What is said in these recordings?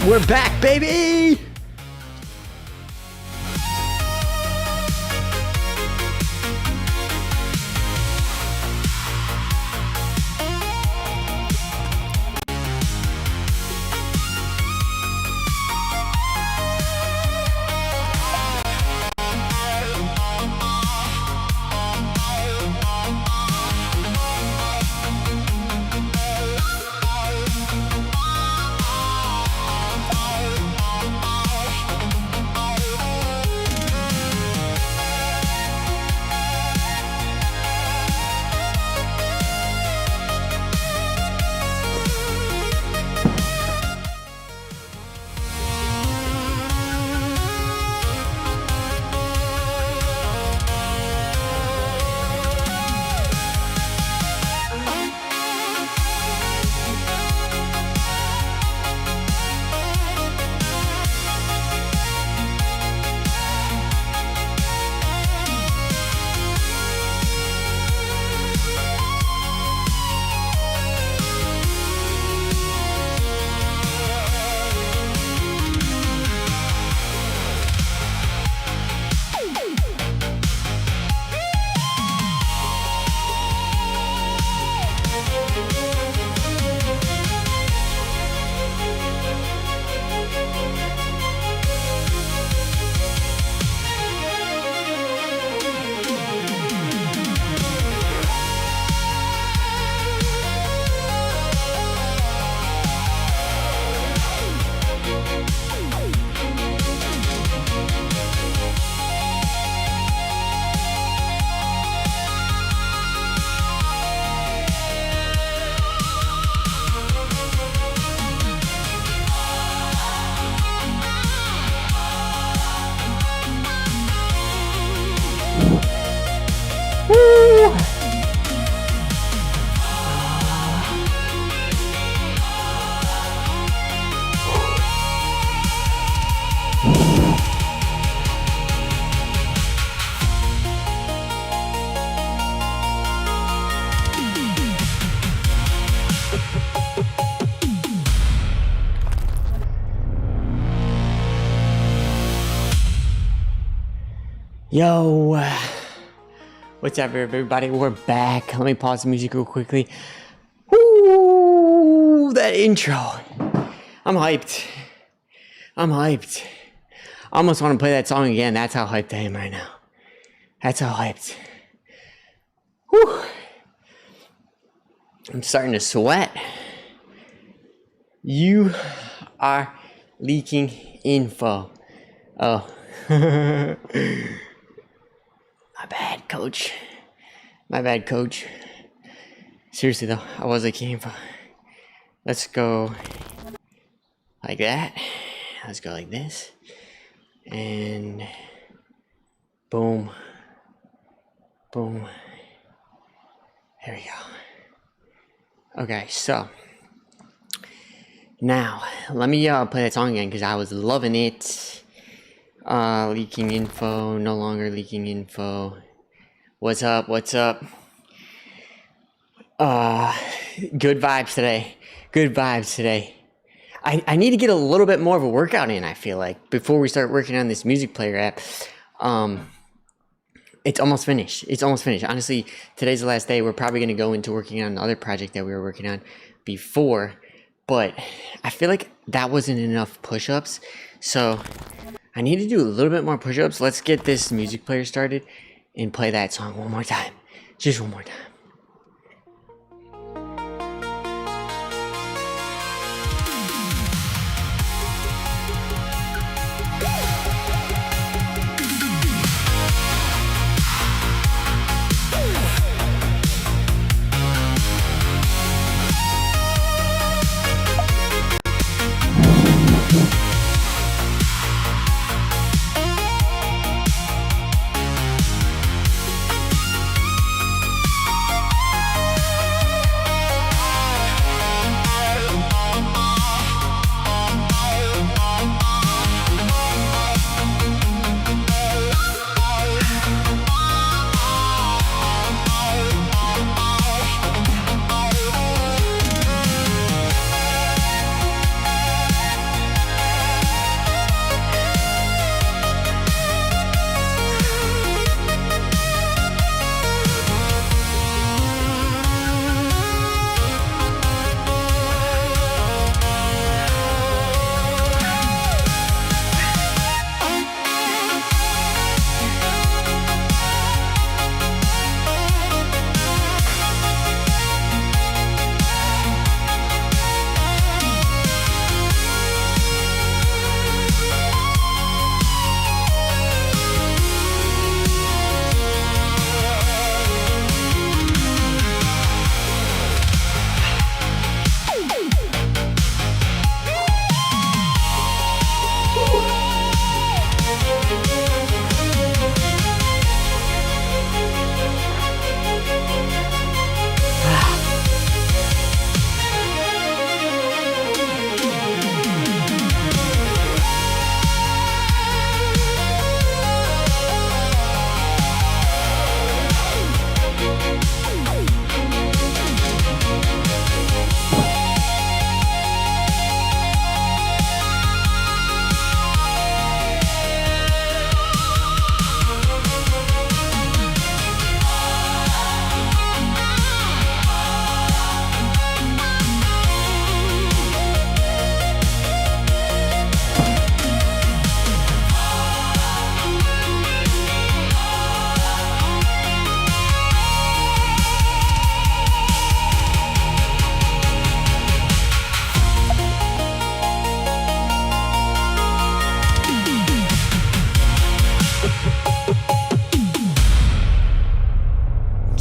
We're back, baby! Yo, what's up everybody, we're back. Let me pause the music real quickly. Woo, that intro. I'm hyped. I almost want to play that song again. That's how hyped I am right now. That's how hyped. Whew. I'm starting to sweat. You are leaking info. Oh. My bad, coach. Seriously though, I was leaking info. Let's go like that. Let's go like this. And boom. Boom. There we go. Okay, so now let me play that song again because I was loving it. Leaking info, no longer leaking info. What's up? Good vibes today. I need to get a little bit more of a workout in, I feel like, before we start working on this music player app. It's almost finished. Honestly, today's the last day. We're probably going to go into working on another project that we were working on before, but I feel like that wasn't enough push-ups, so I need to do a little bit more push-ups. Let's get this music player started and play that song one more time. Just one more time.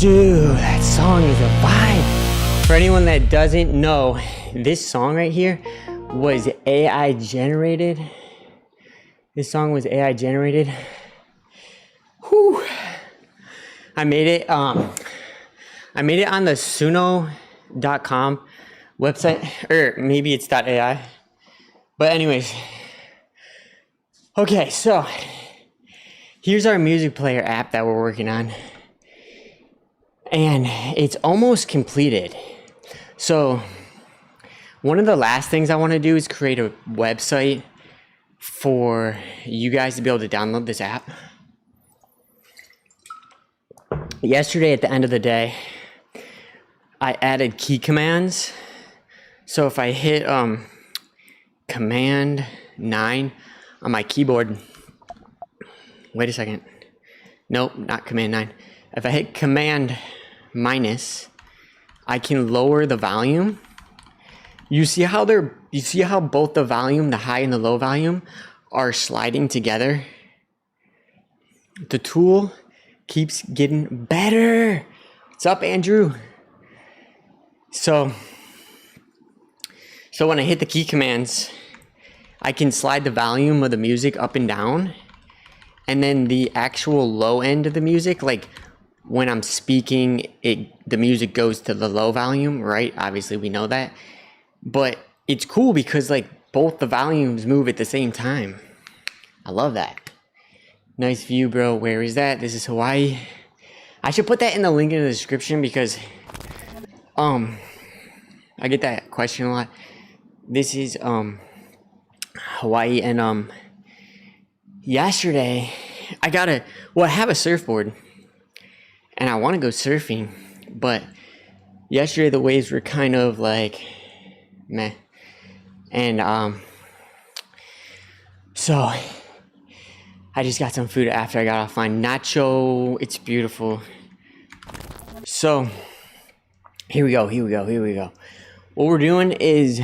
Dude, that song is a vibe. For anyone that doesn't know, this song right here was AI generated. This song was AI generated. Whew. I made it on the suno.com website, or maybe it's .ai. But anyways, okay, so here's our music player app that we're working on. And it's almost completed. So one of the last things I want to do is create a website for you guys to be able to download this app. Yesterday at the end of the day, I added key commands. So if I hit command 9 on my keyboard, wait a second. Nope, not command 9. If I hit command minus, I can lower the volume. You see how both the volume, the high and the low volume, are sliding together? The tool keeps getting better. What's up, Andrew? So when I hit the key commands, I can slide the volume of the music up and down. And then the actual low end of the music, like when I'm speaking, the music goes to the low volume, right? Obviously, we know that. But it's cool because like both the volumes move at the same time. I love that. Nice view, bro. Where is that? This is Hawaii. I should put that in the link in the description because I get that question a lot. This is Hawaii, and yesterday I have a surfboard and I want to go surfing, but yesterday the waves were kind of like meh, and so I just got some food after I got off my nacho. It's beautiful. So here we go. What we're doing is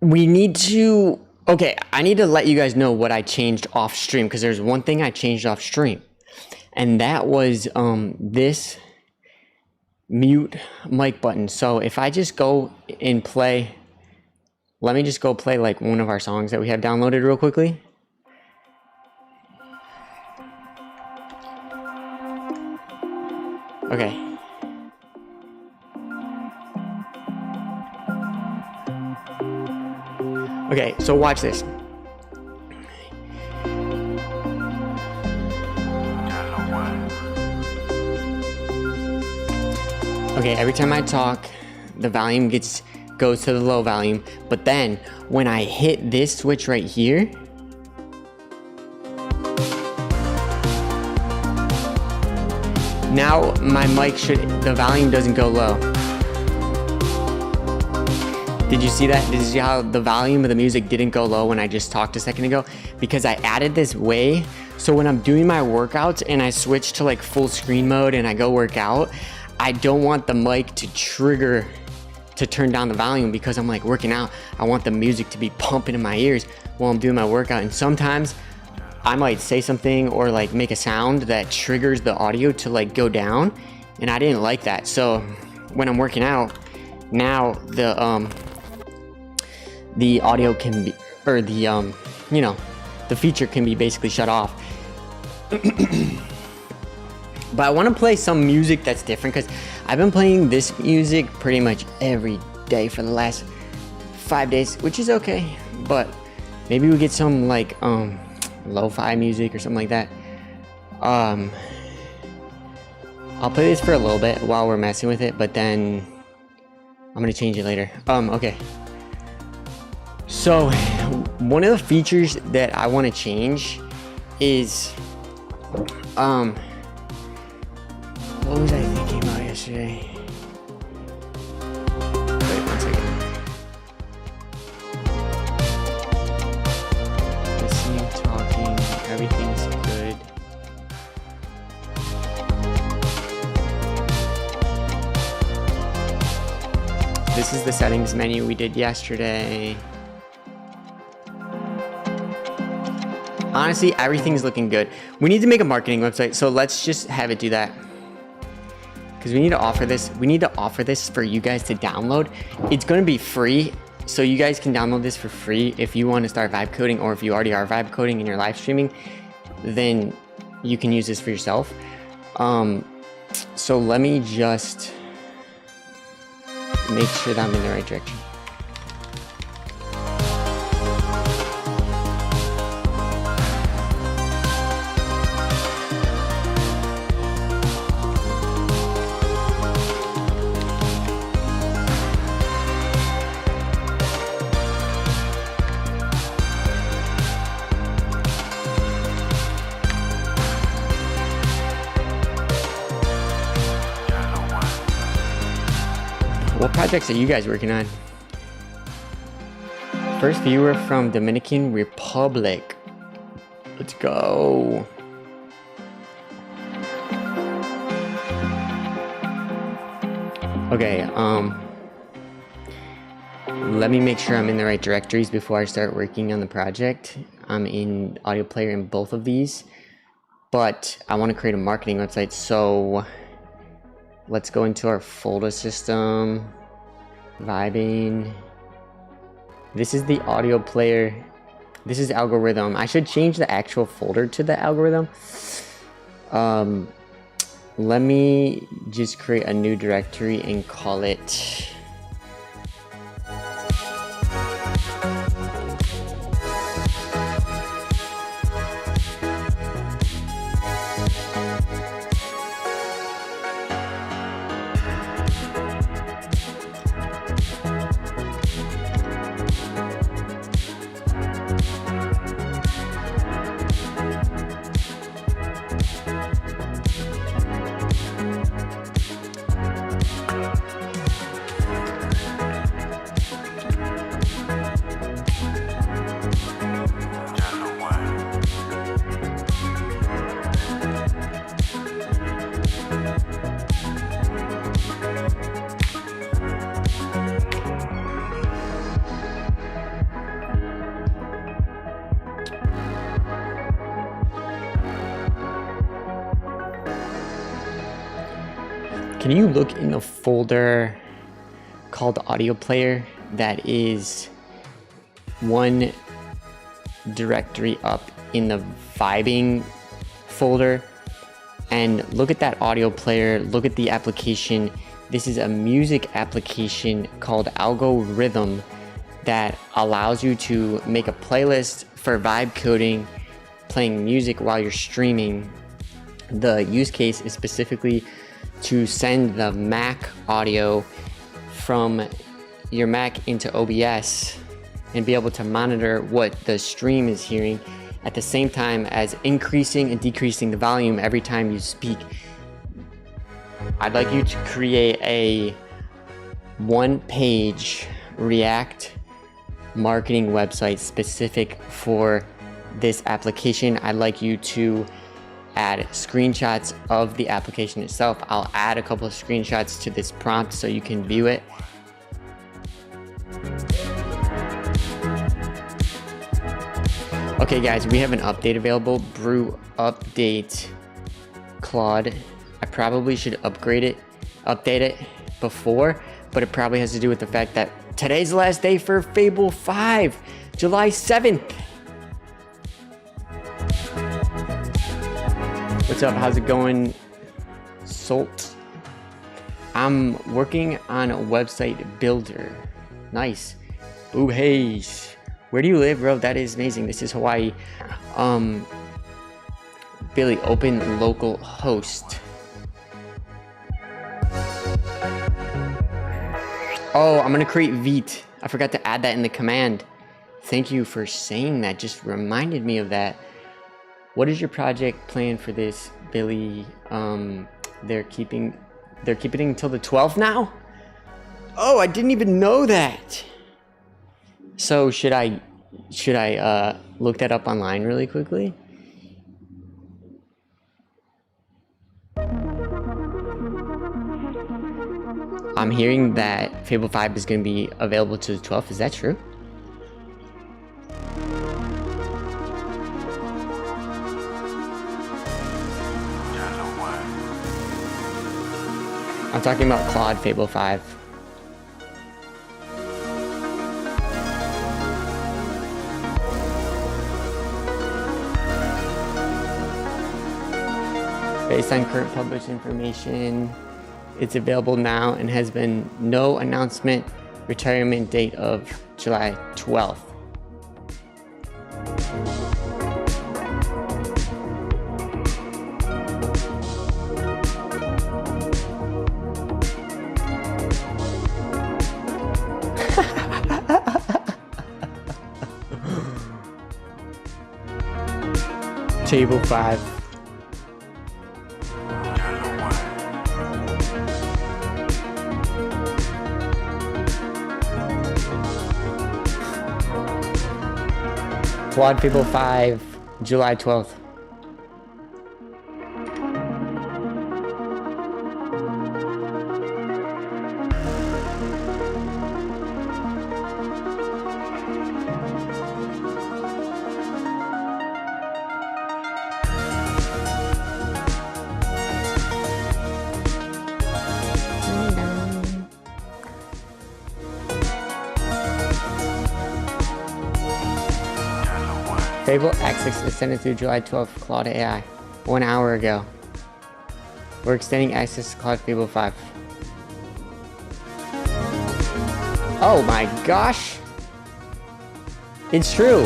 I need to let you guys know what I changed off stream, because there's one thing I changed off stream, and that was this mute mic button. So if I just go and play, let me just go play like one of our songs that we have downloaded real quickly. Okay. Okay, so watch this. Okay, every time I talk, the volume goes to the low volume, but then when I hit this switch right here, now my mic the volume doesn't go low. Did you see that? Did you see how the volume of the music didn't go low when I just talked a second ago? Because I added this way, so when I'm doing my workouts and I switch to like full screen mode and I go work out, I don't want the mic to trigger to turn down the volume, because I'm like working out. I want the music to be pumping in my ears while I'm doing my workout. And sometimes I might say something or like make a sound that triggers the audio to like go down, and I didn't like that. So when I'm working out, now the audio can be, or the the feature can be basically shut off. But I want to play some music that's different, because I've been playing this music pretty much every day for the last 5 days, which is okay. But maybe we get some like lo-fi music or something like that. I'll play this for a little bit while we're messing with it, but then I'm gonna change it later. Okay. So one of the features that I want to change is what was I thinking about yesterday? Wait 1 second. Listening, talking, everything's good. This is the settings menu we did yesterday. Honestly, everything's looking good. We need to make a marketing website, so let's just have it do that. because we need to offer this. We need to offer this for you guys to download. It's going to be free, so you guys can download this for free if you want to start vibe coding, or if you already are vibe coding and you're live streaming, then you can use this for yourself. So let me just make sure that I'm in the right direction. What projects are you guys working on? First viewer from Dominican Republic. Let's go. Okay, let me make sure I'm in the right directories before I start working on the project. I'm in audio player in both of these, but I want to create a marketing website, so let's go into our folder system, vibing. This is the audio player. This is algorithm. I should change the actual folder to the algorithm. Let me just create a new directory and call it Can you look in the folder called audio player that is one directory up in the vibing folder, and look at that audio player, look at the application. This is a music application called Algorithm that allows you to make a playlist for vibe coding, playing music while you're streaming. The use case is specifically to send the Mac audio from your Mac into OBS and be able to monitor what the stream is hearing at the same time as increasing and decreasing the volume every time you speak. I'd like you to create a one-page React marketing website specific for this application. I'd like you to add screenshots of the application itself. I'll add a couple of screenshots to this prompt so you can view it. Okay guys, we have an update available, brew update Claude. I probably should update it before, but it probably has to do with the fact that today's the last day for Fable 5, July 7th. What's up? How's it going, Salt? I'm working on a website builder. Nice. Ooh, hey. Where do you live, bro? That is amazing. This is Hawaii. Billy, open local host. Oh, I'm gonna create Vite. I forgot to add that in the command. Thank you for saying that. Just reminded me of that. What is your project plan for this, Billy? They're keeping it until the 12th now? Oh, I didn't even know that. So should I look that up online really quickly? I'm hearing that Fable 5 is going to be available to the 12th. Is that true? I'm talking about Claude Fable 5. Based on current published information, it's available now and has been no announcement. Retirement date of July 12th. Table 5. Claude Fable 5, July 12th. Fable access extended through July 12th, Claude AI. 1 hour ago. We're extending access to Claude Fable 5. Oh my gosh! It's true!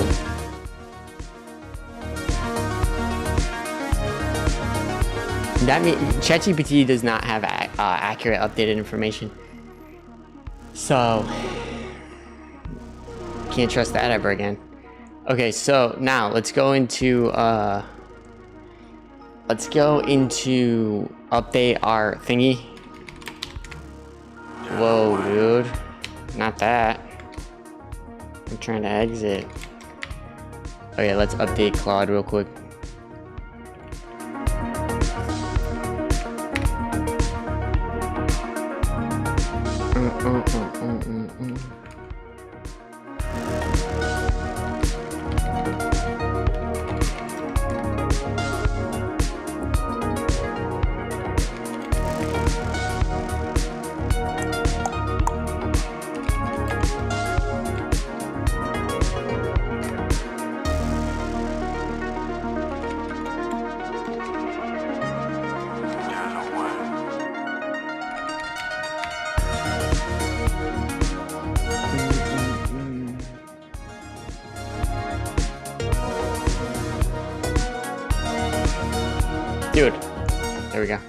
That means ChatGPT does not have accurate updated information. So, can't trust that ever again. Okay, so now let's go into update our thingy. Whoa, dude. Not that. I'm trying to exit. Okay, let's update Claude real quick. Dude, there we go.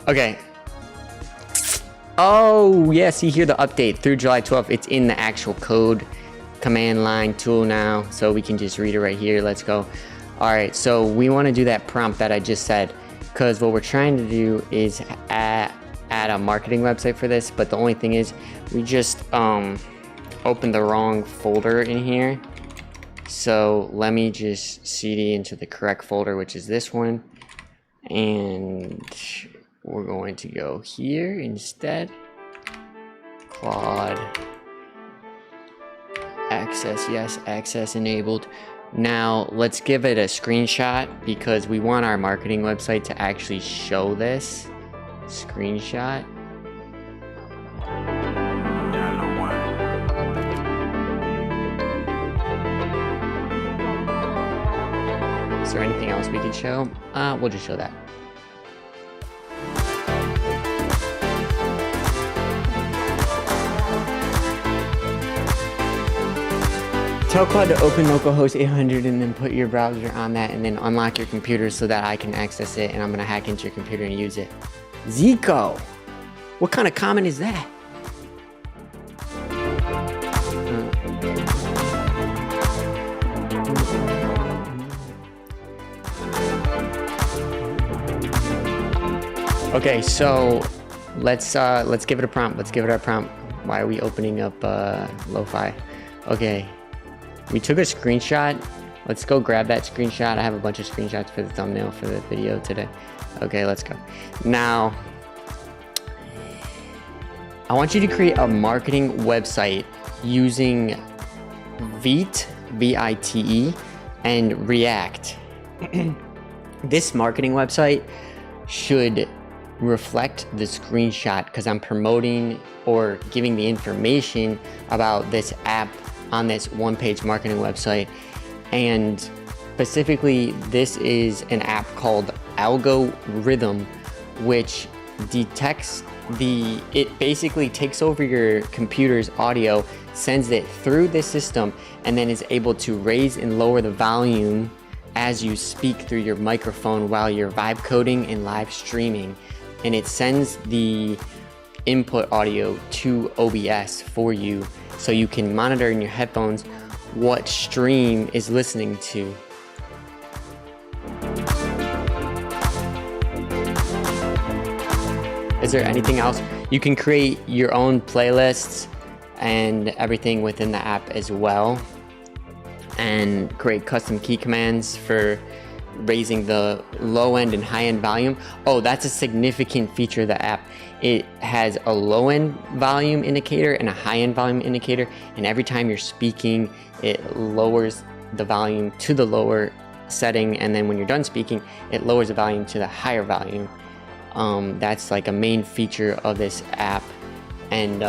Okay. Oh, yeah, see here the update through July 12th. It's in the actual code command line tool now, so we can just read it right here. Let's go. All right, so we want to do that prompt that I just said, because what we're trying to do is add a marketing website for this, but the only thing is we just opened the wrong folder in here. So let me just cd into the correct folder, which is this one. And we're going to go here instead. Claude access, yes, access enabled. Now let's give it a screenshot because we want our marketing website to actually show this screenshot. Is there anything else we can show? We'll just show that. Tell Claude to open localhost 800 and then put your browser on that and then unlock your computer so that I can access it, and I'm gonna hack into your computer and use it. Zico! What kind of comment is that? Okay, so let's give it a prompt. Let's give it our prompt. Why are we opening up lo-fi? Okay, we took a screenshot. Let's go grab that screenshot. I have a bunch of screenshots for the thumbnail for the video today. Okay, let's go. Now, I want you to create a marketing website using Vite, V-I-T-E, and React. This marketing website should reflect the screenshot because I'm promoting or giving the information about this app on this one-page marketing website. And specifically, this is an app called Algorithm, which detects it basically takes over your computer's audio, sends it through the system, and then is able to raise and lower the volume as you speak through your microphone while you're vibe coding and live streaming. And it sends the input audio to OBS for you, so you can monitor in your headphones what stream is listening to. Is there anything else? You can create your own playlists and everything within the app as well, and create custom key commands for raising the low end and high end volume. Oh, that's a significant feature of the app. It has a low end volume indicator and a high end volume indicator, and every time you're speaking, it lowers the volume to the lower setting, and then when you're done speaking, it lowers the volume to the higher volume. That's like a main feature of this app. And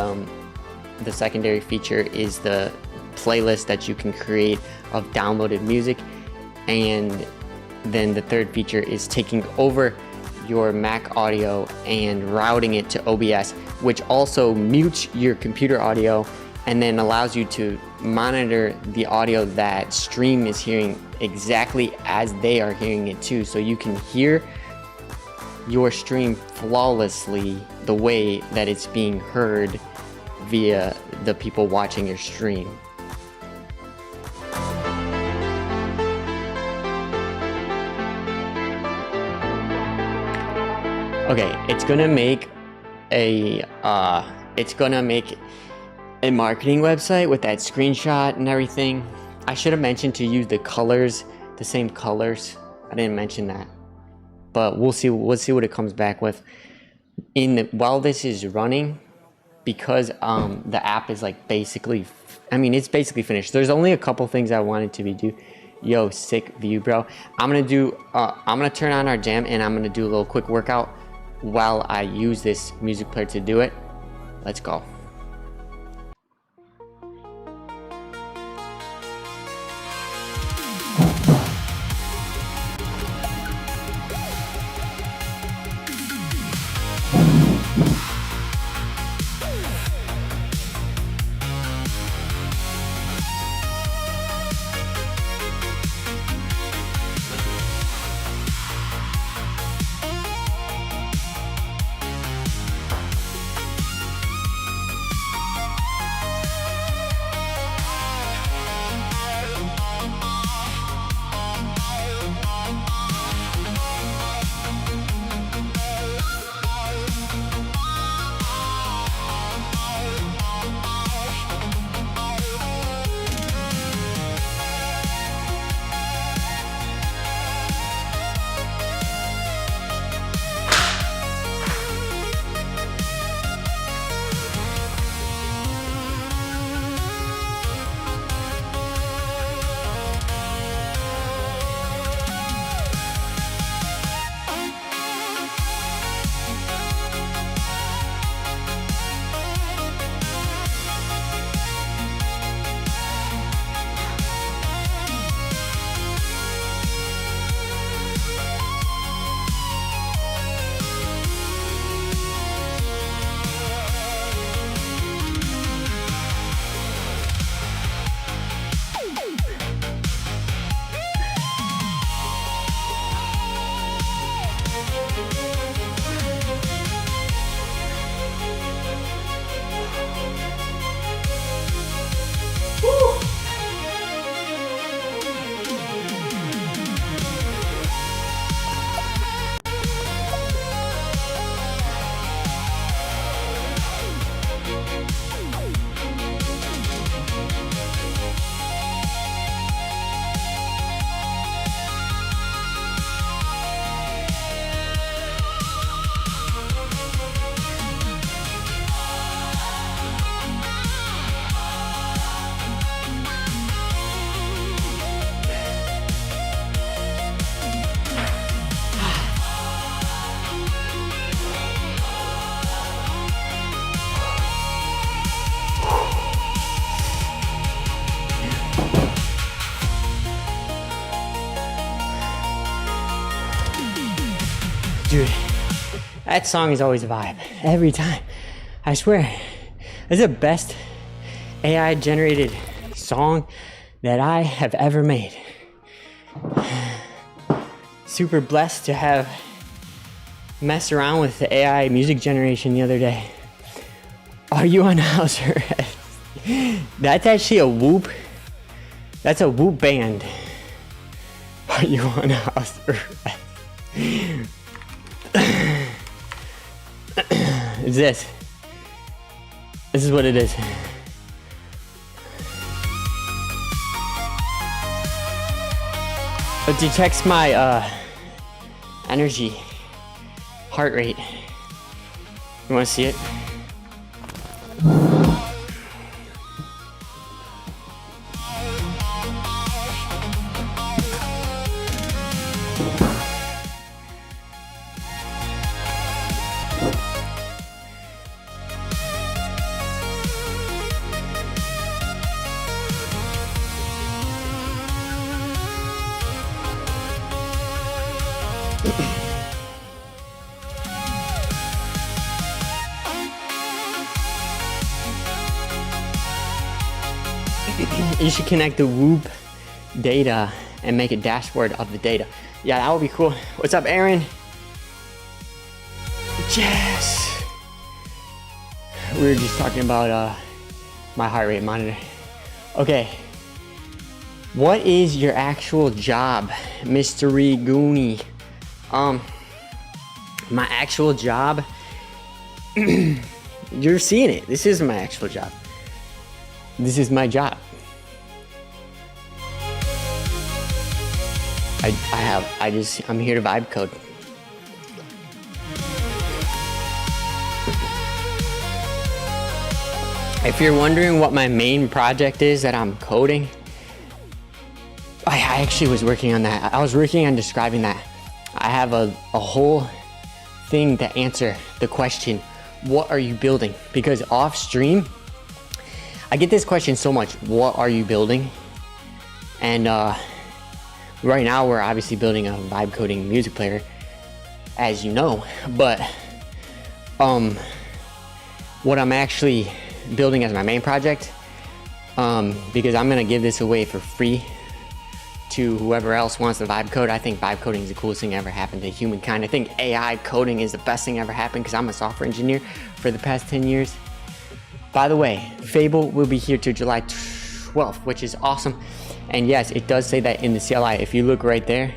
the secondary feature is the playlist that you can create of downloaded music. And then the third feature is taking over your Mac audio and routing it to OBS, which also mutes your computer audio and then allows you to monitor the audio that stream is hearing exactly as they are hearing it too. So you can hear your stream flawlessly the way that it's being heard via the people watching your stream. Okay, it's gonna make a marketing website with that screenshot and everything. I should have mentioned to use the colors, the same colors. I didn't mention that, but we'll see what it comes back with. While this is running, because the app is like basically, it's basically finished. There's only a couple things I wanted to do. Yo, sick view, bro. I'm gonna turn on our jam and I'm gonna do a little quick workout while I use this music player to do it. Let's go. Dude, that song is always a vibe. Every time. I swear. It's the best AI generated song that I have ever made. Super blessed to have messed around with the AI music generation the other day. Are you on house arrest? That's actually a Whoop. That's a Whoop band. Are you on house arrest? It's this. This is what it is. It detects my energy, heart rate. You want to see it? You should connect the Whoop data and make a dashboard of the data. Yeah, that would be cool. What's up, Aaron? Yes. We were just talking about my heart rate monitor. Okay. What is your actual job, Mystery Goonie? My actual job. You're seeing it. This is my actual job. This is my job. I'm here to vibe code. If you're wondering what my main project is that I'm coding, I actually was working on that. I was working on describing that. I have a whole thing to answer the question, what are you building? Because off stream, I get this question so much, what are you building? And right now we're obviously building a vibe coding music player, as you know, but what I'm actually building as my main project, because I'm gonna give this away for free to whoever else wants to vibe code. I think vibe coding is the coolest thing ever happened to humankind. I think AI coding is the best thing ever happened because I'm a software engineer for the past 10 years. By the way, Fable will be here till July 12th, which is awesome. And yes, it does say that in the CLI. If you look right there,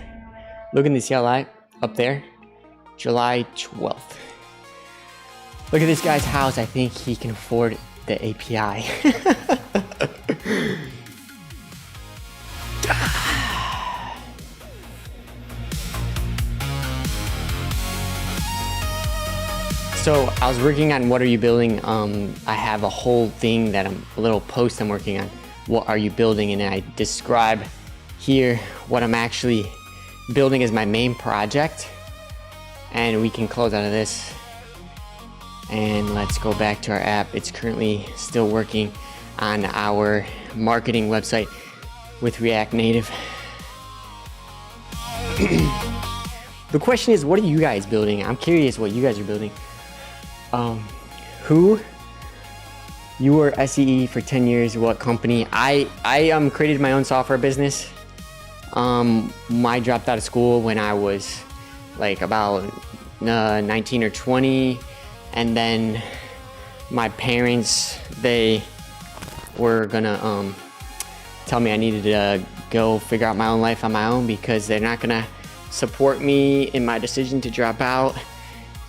look in the CLI up there, July 12th. Look at this guy's house. I think he can afford the API. So I was working on what are you building. I have a whole thing that a little post I'm working on. What are you building? And I describe here what I'm actually building as my main project. And we can close out of this. And let's go back to our app. It's currently still working on our marketing website with React Native. The question is, what are you guys building? I'm curious what you guys are building. Who? You were SEE for 10 years. What company? I created my own software business. I dropped out of school when I was like about 19 or 20. And then my parents, they were gonna tell me I needed to go figure out my own life on my own because they're not gonna support me in my decision to drop out.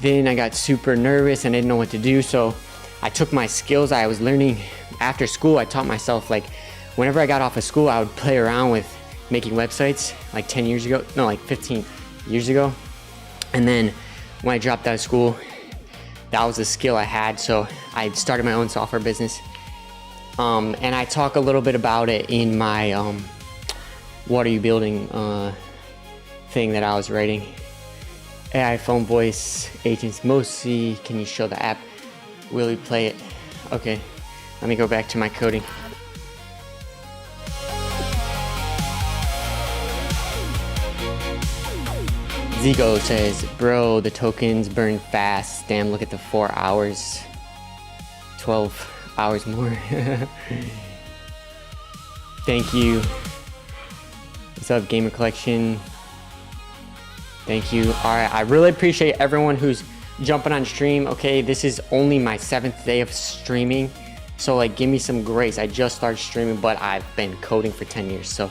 Then I got super nervous and I didn't know what to do, so I took my skills I was learning after school. I taught myself, like, whenever I got off of school, I would play around with making websites like 10 years ago, no, like 15 years ago. And then when I dropped out of school, that was a skill I had, so I started my own software business. And I talk a little bit about it in my what are you building thing that I was writing. AI phone voice agents mostly. Can you show the app? Will you play it? Okay, let me go back to my coding. Zigo says, bro, the tokens burn fast. Damn, look at the 4 hours. 12 hours more. Thank you. What's up, Gamer Collection? Thank you. Alright, I really appreciate everyone who's jumping on stream. Okay, this is only my 7th day of streaming. So like, give me some grace. I just started streaming, but I've been coding for 10 years. So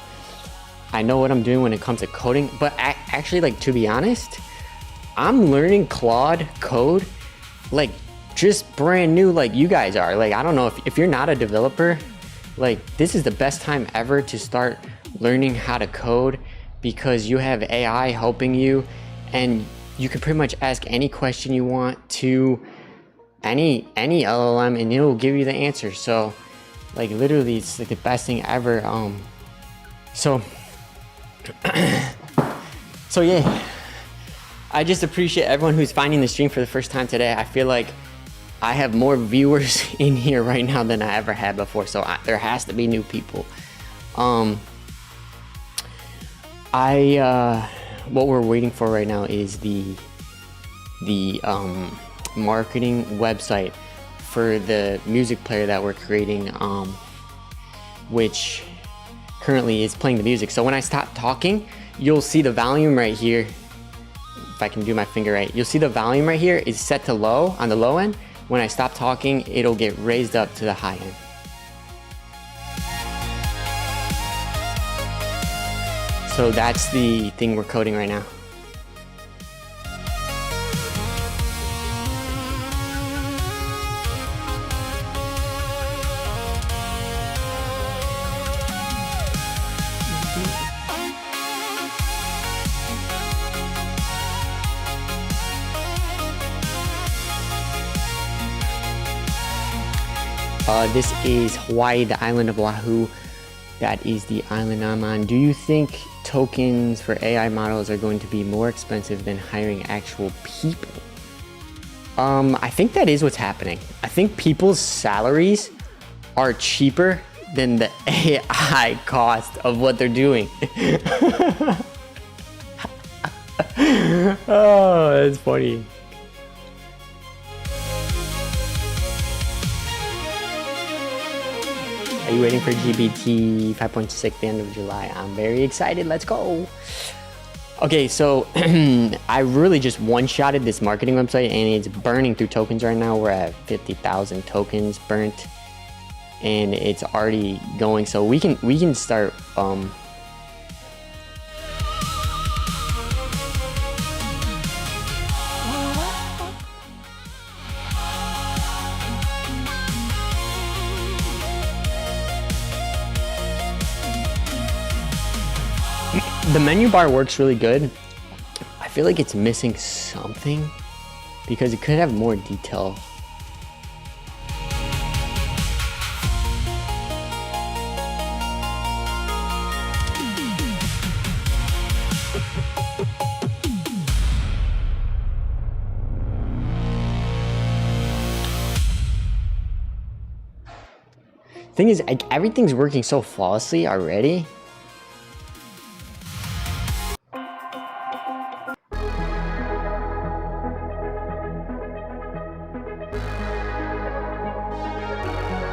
I know what I'm doing when it comes to coding. But actually, like, to be honest, I'm learning Claude code like just brand new, like you guys are. Like, I don't know if you're not a developer, like this is the best time ever to start learning how to code, because you have AI helping you, and you can pretty much ask any question you want to any LLM and it'll give you the answer. So like literally it's like the best thing ever. So yeah, I just appreciate everyone who's finding the stream for the first time today. I feel like I have more viewers in here right now than I ever had before, so there has to be new people. What we're waiting for right now is the marketing website for the music player that we're creating, which currently is playing the music. So when I stop talking, you'll see the volume right here. If I can do my finger right, you'll see the volume right here is set to low on the low end. When I stop talking, it'll get raised up to the high end. So that's the thing we're coding right now. This is Hawaii, the island of Oahu. That is the island I'm on. Do you think tokens for AI models are going to be more expensive than hiring actual people? I think that is what's happening. I think people's salaries are cheaper than the AI cost of what they're doing. Oh, that's funny. Are you waiting for GBT 5.6 at the end of July? I'm very excited. Let's go. Okay, so I really just one-shotted this marketing website and it's burning through tokens right now. We're at 50,000 tokens burnt and it's already going. So we can start the menu bar works really good. I feel like it's missing something because it could have more detail. Thing is, everything's working so flawlessly already.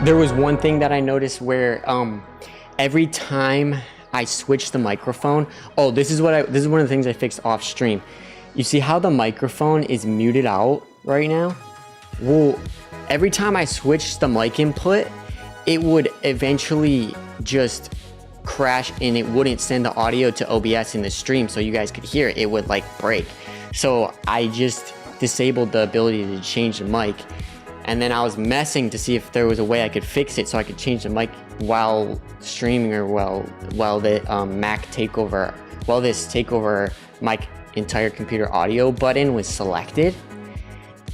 There was one thing that I noticed where every time I switch the microphone, this is one of the things I fixed off stream. You see how the microphone is muted out right now? Well, every time I switched the mic input, it would eventually just crash and it wouldn't send the audio to OBS in the stream so you guys could hear it. It would like break. So I just disabled the ability to change the mic. And then I was messing to see if there was a way I could fix it so I could change the mic while streaming or while the Mac takeover, while this takeover my entire computer audio button was selected,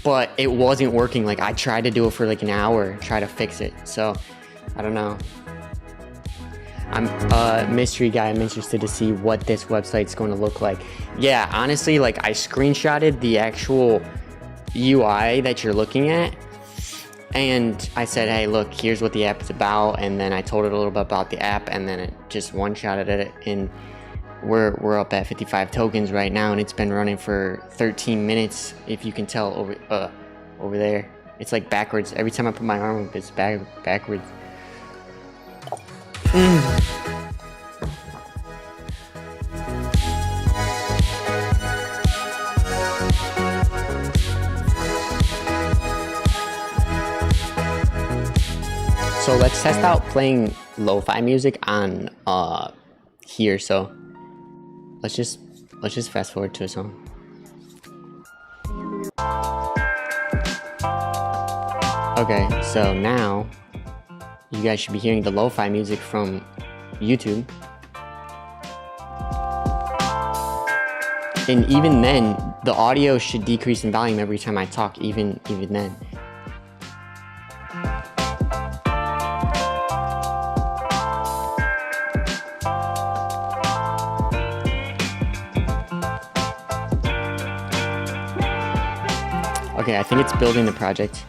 but it wasn't working. Like I tried to do it for like an hour, try to fix it. So I don't know. I'm a mystery guy. I'm interested to see what this website's going to look like. Yeah, honestly, like I screenshotted the actual UI that you're looking at. And I said, hey, look, here's what the app is about. And then I told it a little bit about the app and then it just one-shotted it. And we're up at 55 tokens right now, and it's been running for 13 minutes. If you can tell over there, it's like backwards. Every time I put my arm up, it's backwards. So let's test out playing lo-fi music on here. So let's just fast forward to a song. Okay, so now you guys should be hearing the lo-fi music from YouTube. And even then, the audio should decrease in volume every time I talk, even then. Okay, I think it's building the project.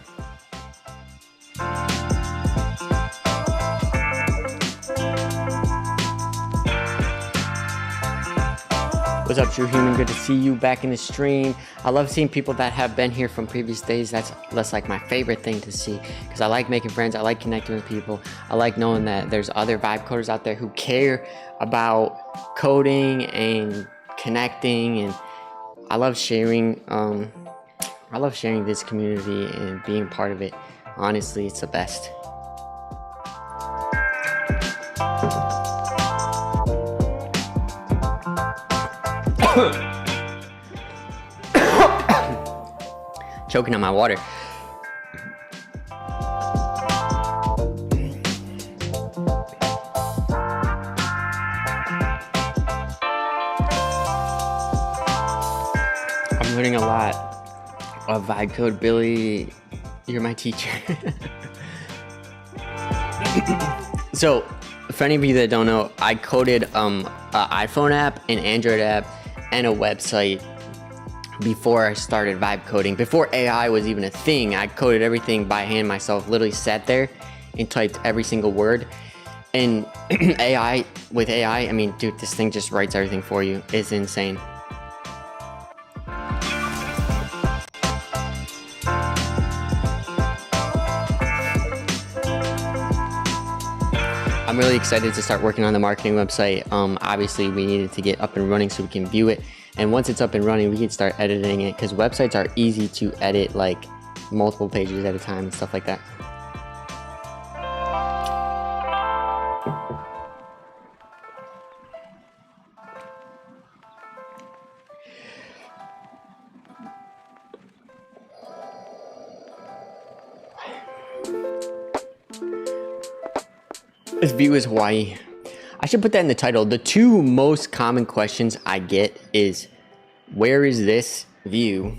What's up, True Human? Good to see you back in the stream. I love seeing people that have been here from previous days. That's like my favorite thing to see, because I like making friends. I like connecting with people. I like knowing that there's other vibe coders out there who care about coding and connecting, and I love sharing. I love sharing this community and being part of it. Honestly, it's the best. Choking on my water. I'm learning a lot of vibe code. Billy, you're my teacher. So, for any of you that don't know, I coded an iPhone app, an Android app, and a website before I started vibe coding. Before AI was even a thing, I coded everything by hand myself. Literally sat there and typed every single word. And with AI, I mean, dude, this thing just writes everything for you. It's insane. I'm really excited to start working on the marketing website. Obviously, we needed to get up and running so we can view it. And once it's up and running, we can start editing it, because websites are easy to edit, like multiple pages at a time and stuff like that. This view is Hawaii. I should put that in the title. The two most common questions I get is, where is this view?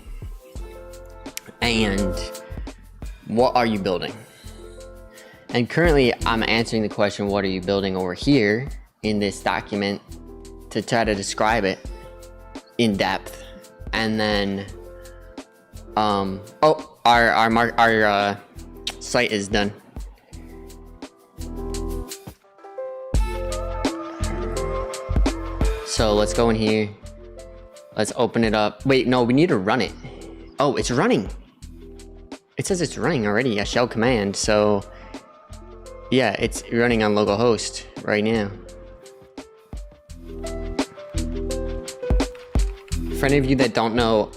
And what are you building? And currently I'm answering the question, what are you building, over here in this document to try to describe it in depth. And then, our site is done. So let's go in here. Let's open it up. Wait, no, we need to run it. Oh, it's running. It says it's running already, a shell command. So yeah, it's running on localhost right now. For any of you that don't know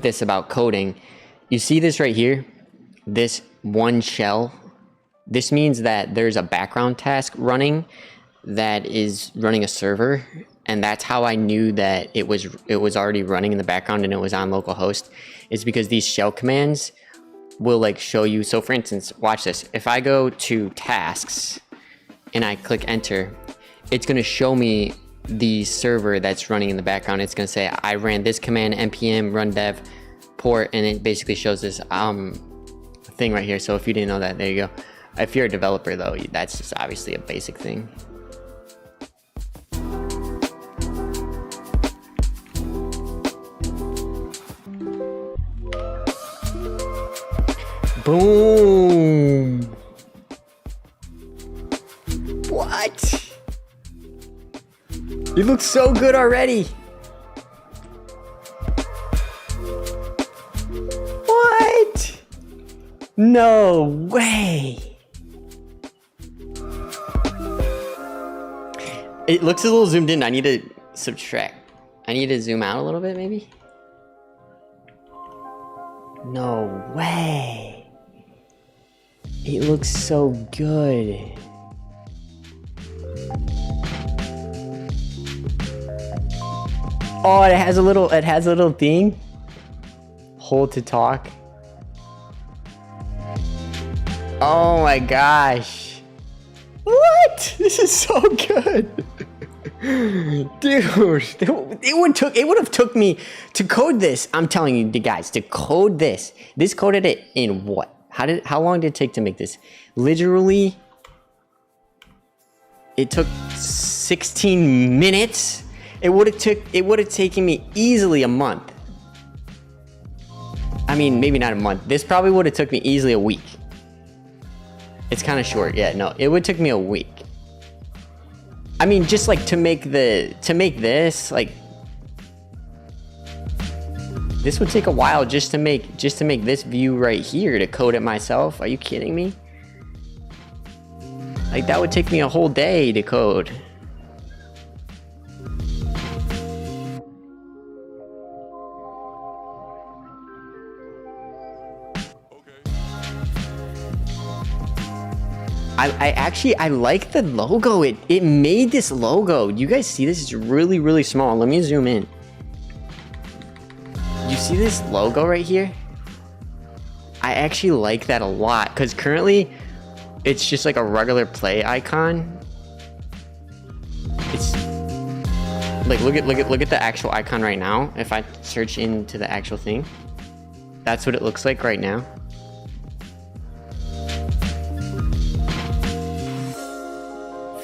this about coding, you see this right here, this one shell. This means that there's a background task running that is running a server, and that's how I knew that it was already running in the background and it was on localhost. Is because these shell commands will like show you. So for instance, watch this. If I go to tasks and I click enter, it's going to show me the server that's running in the background. It's going to say I ran this command npm run dev port, and it basically shows this thing right here. So if you didn't know that, there you go. If you're a developer though, that's just obviously a basic thing. Boom! What? It looks so good already. What? No way. It looks a little zoomed in. I need to subtract. I need to zoom out a little bit, maybe. No way. It looks so good. Oh, it has a little thing. Hold to talk. Oh my gosh. What? This is so good. Dude, it would have took me to code this. I'm telling you guys, to code this. This coded it in what? How long did it take to make this? Literally, it took 16 minutes. It would have taken me easily a month. I mean, maybe not a month. This probably would have took me easily a week. It's kind of short. Yeah, no, it would take me a week. I mean, just like to make this, like, this would take a while just to make this view right here, to code it myself. Are you kidding me? Like, that would take me a whole day to code. I like the logo. It made this logo. You guys see this? It's really, really small. Let me zoom in. You see this logo right here? I actually like that a lot, because currently it's just like a regular play icon. It's like, look at the actual icon right now. If I search into the actual thing, that's what it looks like right now.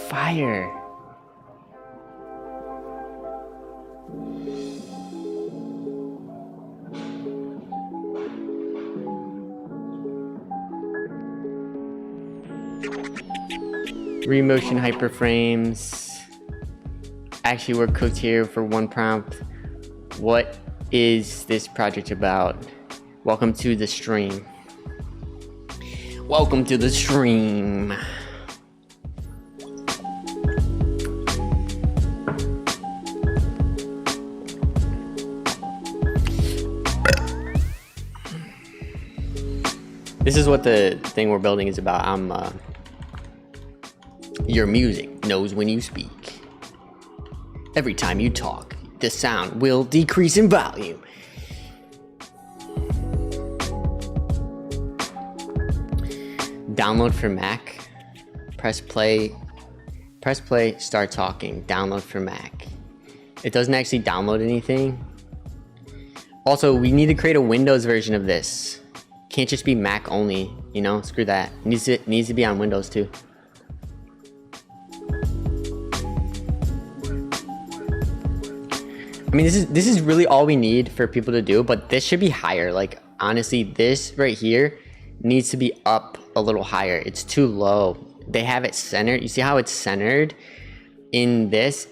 Fire. Remotion hyperframes. Actually, we're cooked here for one prompt. What is this project about? Welcome to the stream. Welcome to the stream. This is what the thing we're building is about. Your music knows when you speak. Every time you talk, the sound will decrease in volume. Download for Mac. Press play, start talking. Download for Mac. It doesn't actually download anything. Also, we need to create a Windows version of this. Can't just be Mac only, you know? Screw that. It needs to be on Windows too. I mean, this is really all we need for people to do, but this should be higher. Like, honestly, this right here needs to be up a little higher. It's too low. They have it centered. You see how it's centered in this?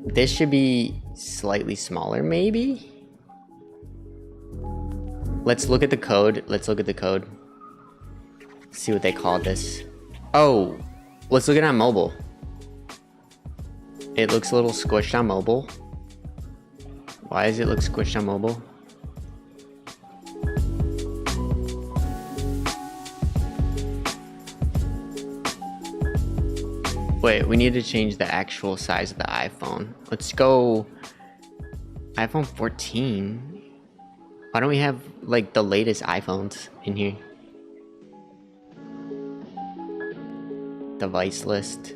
This should be slightly smaller, maybe? Let's look at the code. See what they called this. Oh, let's look at it on mobile. It looks a little squished on mobile. Why does it look squished on mobile? Wait, we need to change the actual size of the iPhone. Let's go iPhone 14. Why don't we have like the latest iPhones in here? Device list.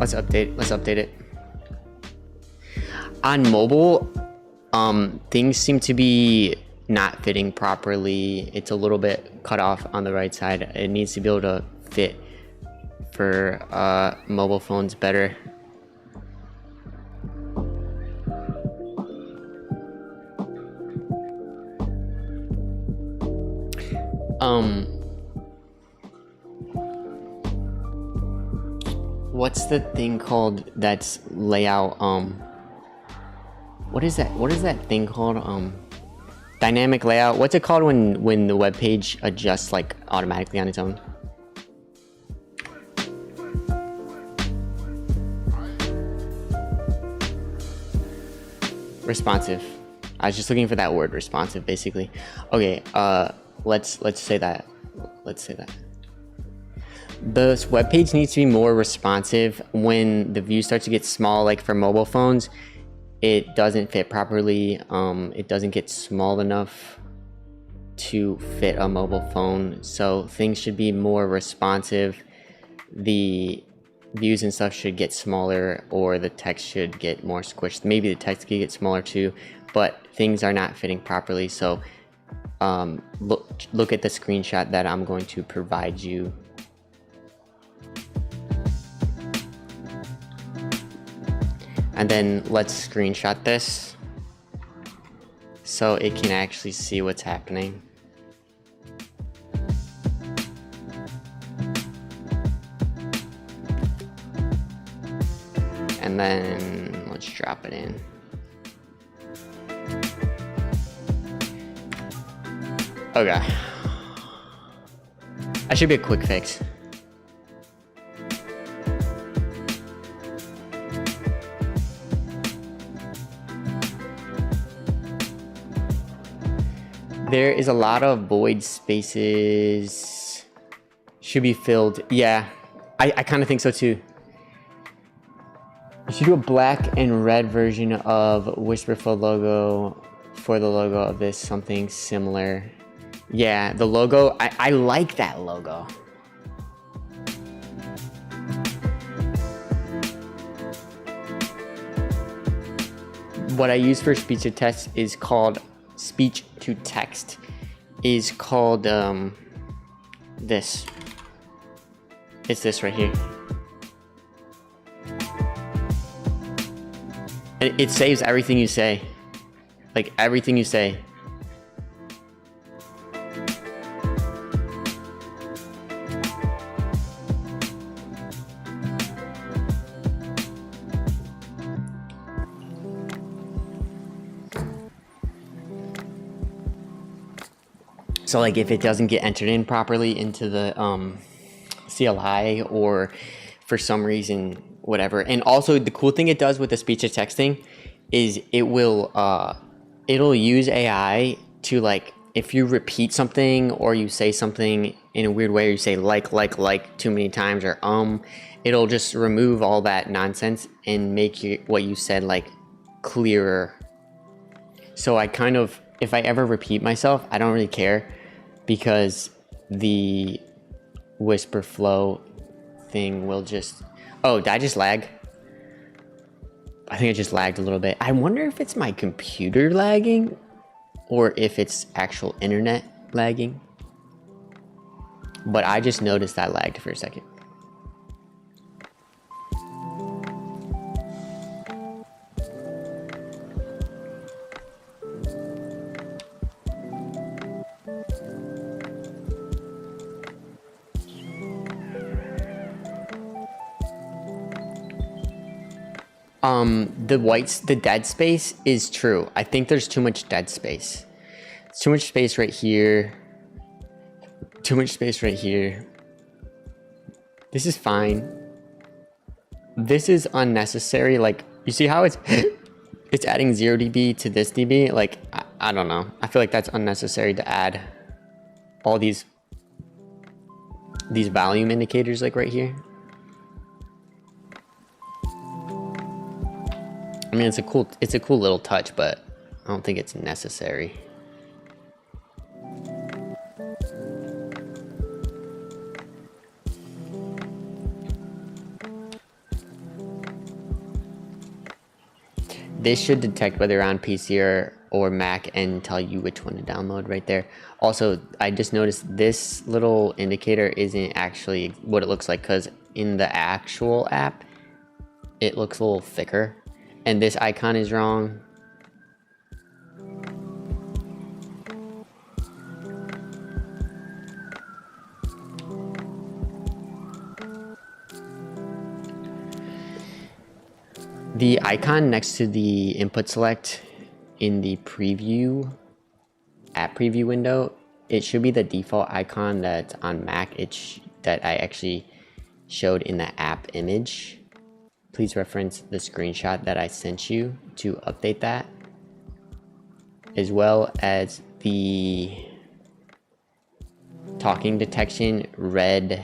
Let's update it. On mobile, things seem to be not fitting properly. It's a little bit cut off on the right side. It needs to be able to fit for mobile phones better. What's the thing called that's layout? What is that thing called? Dynamic layout. What's it called when the web page adjusts like automatically on its own? Responsive. I was just looking for that word, responsive, basically. Okay, let's say that. Let's say that. The web page needs to be more responsive. When the view starts to get small, like for mobile phones, it doesn't fit properly. It doesn't get small enough to fit a mobile phone. So things should be more responsive. The views and stuff should get smaller, or the text should get more squished. Maybe the text could get smaller too, but things are not fitting properly. So look at the screenshot that I'm going to provide you. And then let's screenshot this so it can actually see what's happening. And then let's drop it in. Okay. That should be a quick fix. There is a lot of void spaces. Should be filled. Yeah, I kind of think so too. You should do a black and red version of Whisperful logo for the logo of this, something similar. Yeah, the logo, I like that logo. What I use for speech to text is called speech to text is called this. It's this right here. It saves everything you say, like everything you say. So like if it doesn't get entered in properly into the CLI, or for some reason whatever. And also the cool thing it does with the speech to texting is it will it'll use AI to, like, if you repeat something or you say something in a weird way, or you say like too many times, or it'll just remove all that nonsense and make what you said like clearer. So I kind of, if I ever repeat myself, I don't really care, because the whisper flow thing will just... Oh, did I just lag? I think I just lagged a little bit. I wonder if it's my computer lagging or if it's actual internet lagging. But I just noticed I lagged for a second. The dead space is true. I think there's too much dead space. It's too much space right here. Too much space right here. This is fine. This is unnecessary. Like, you see how it's it's adding 0 dB to this dB? Like, I don't know. I feel like that's unnecessary to add all these volume indicators, like right here. I mean, it's a cool little touch, but I don't think it's necessary. This should detect whether you're on PC or Mac and tell you which one to download right there. Also, I just noticed this little indicator isn't actually what it looks like, because in the actual app, it looks a little thicker. And this icon is wrong. The icon next to the input select in the preview, app preview window, it should be the default icon that's on Mac. That I actually showed in the app image. Please reference the screenshot that I sent you to update that, as well as the talking detection red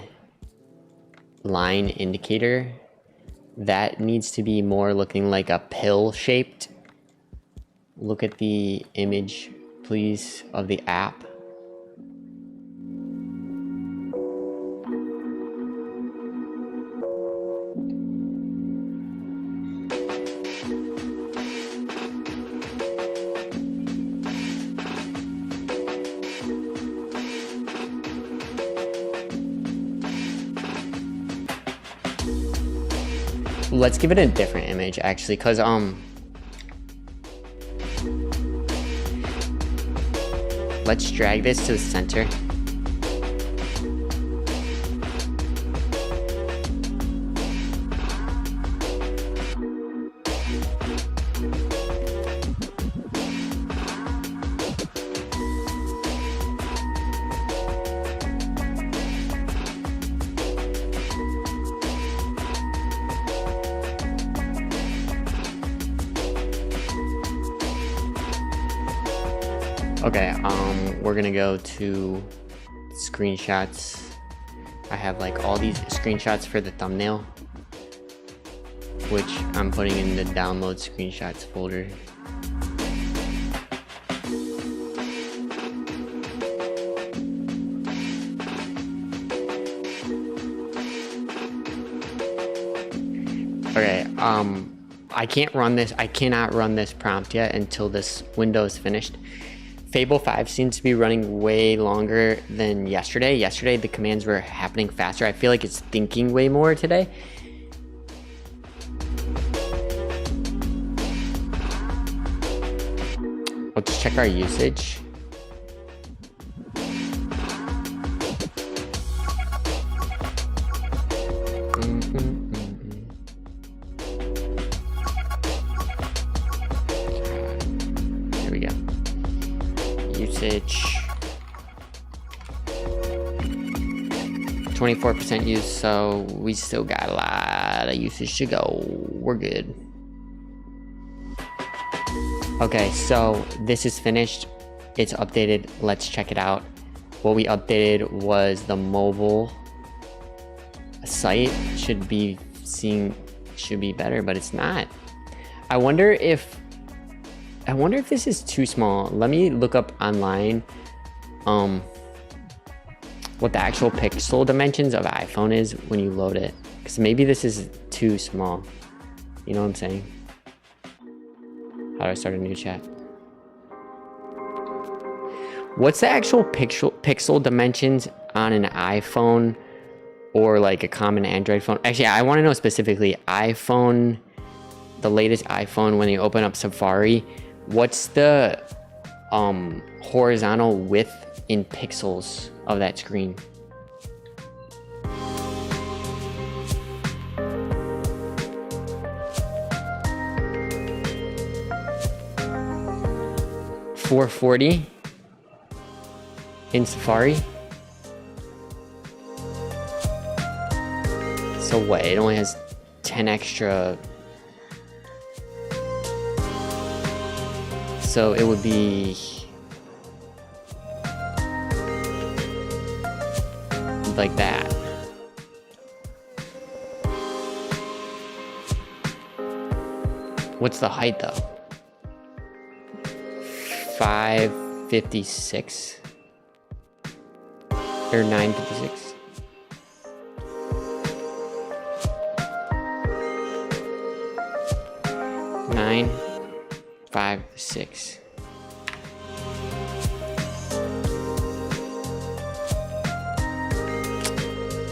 line indicator. That needs to be more looking like a pill shaped. Look at the image, please, of the app. Let's give it a different image actually, because let's drag this to the center. Okay, we're gonna go to screenshots. I have like all these screenshots for the thumbnail, which I'm putting in the download screenshots folder. Okay, I cannot run this prompt yet until this window is finished. Fable 5 seems to be running way longer than yesterday. Yesterday, the commands were happening faster. I feel like it's thinking way more today. Let's check our usage. There we go. Usage 24% use, so we still got a lot of usage to go. We're good. Okay, so this is finished. It's updated. Let's check it out. What we updated was the mobile site should be better, but it's not. I wonder if this is too small. Let me look up online what the actual pixel dimensions of an iPhone is when you load it, because maybe this is too small. You know what I'm saying? How do I start a new chat? What's the actual pixel dimensions on an iPhone or like a common Android phone? Actually, I want to know specifically iPhone, the latest iPhone, when you open up Safari, what's the horizontal width in pixels of that screen? $440 in Safari. So what? It only has 10 extra. So it would be like that. What's the height though? 556 or 956. Nine, 5, 6.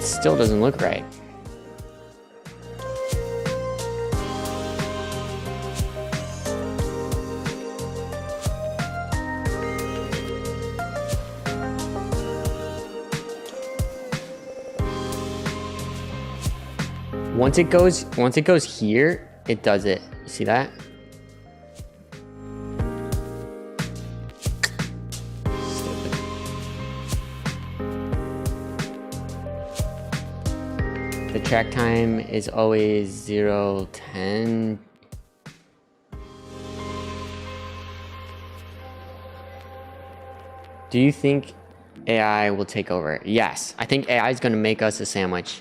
Still doesn't look right. Once it goes here, it does it. You see that? The track time is always 0:10. Do you think AI will take over? Yes, I think AI is going to make us a sandwich.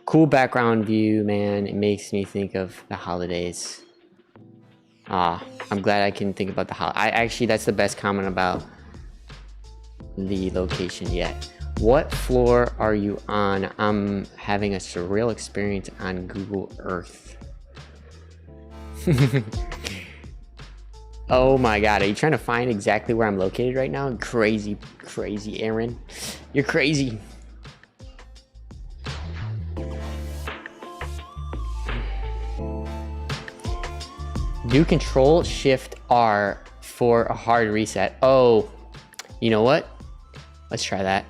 Cool background view, man. It makes me think of the holidays. I'm glad I can think about the actually, that's the best comment about the location yet. What floor are you on? I'm having a surreal experience on Google Earth. Oh my God, are you trying to find exactly where I'm located right now? Crazy, crazy, Aaron. You're crazy. Do Control-Shift-R for a hard reset. Oh, you know what? Let's try that.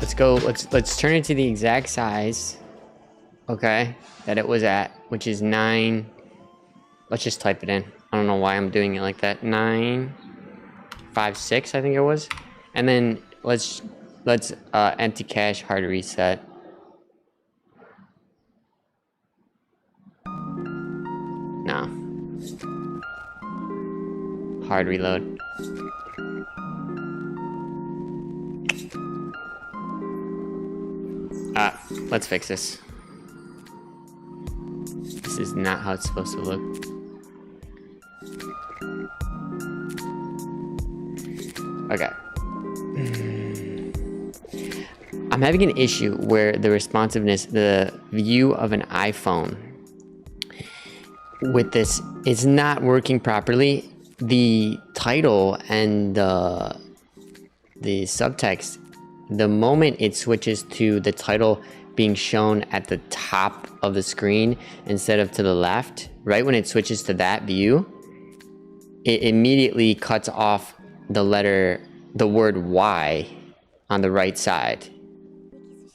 Let's go, let's turn it to the exact size, okay, that it was at, which is 9. Let's just type it in. I don't know why I'm doing it like that. 956, I think it was. And then let's empty cache, hard reset. No. Hard reload. Let's fix this. This is not how it's supposed to look. Okay. I'm having an issue where the responsiveness, the view of an iPhone with this is not working properly. The title and the subtext, the moment it switches to the title being shown at the top of the screen instead of to the left, right when it switches to that view, it immediately cuts off the word Y on the right side.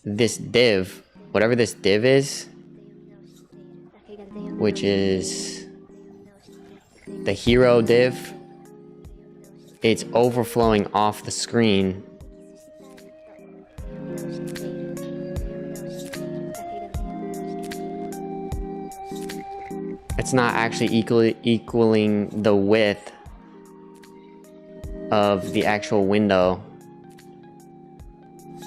This div, whatever this div is, which is the hero div, it's overflowing off the screen. It's not actually equaling the width of the actual window,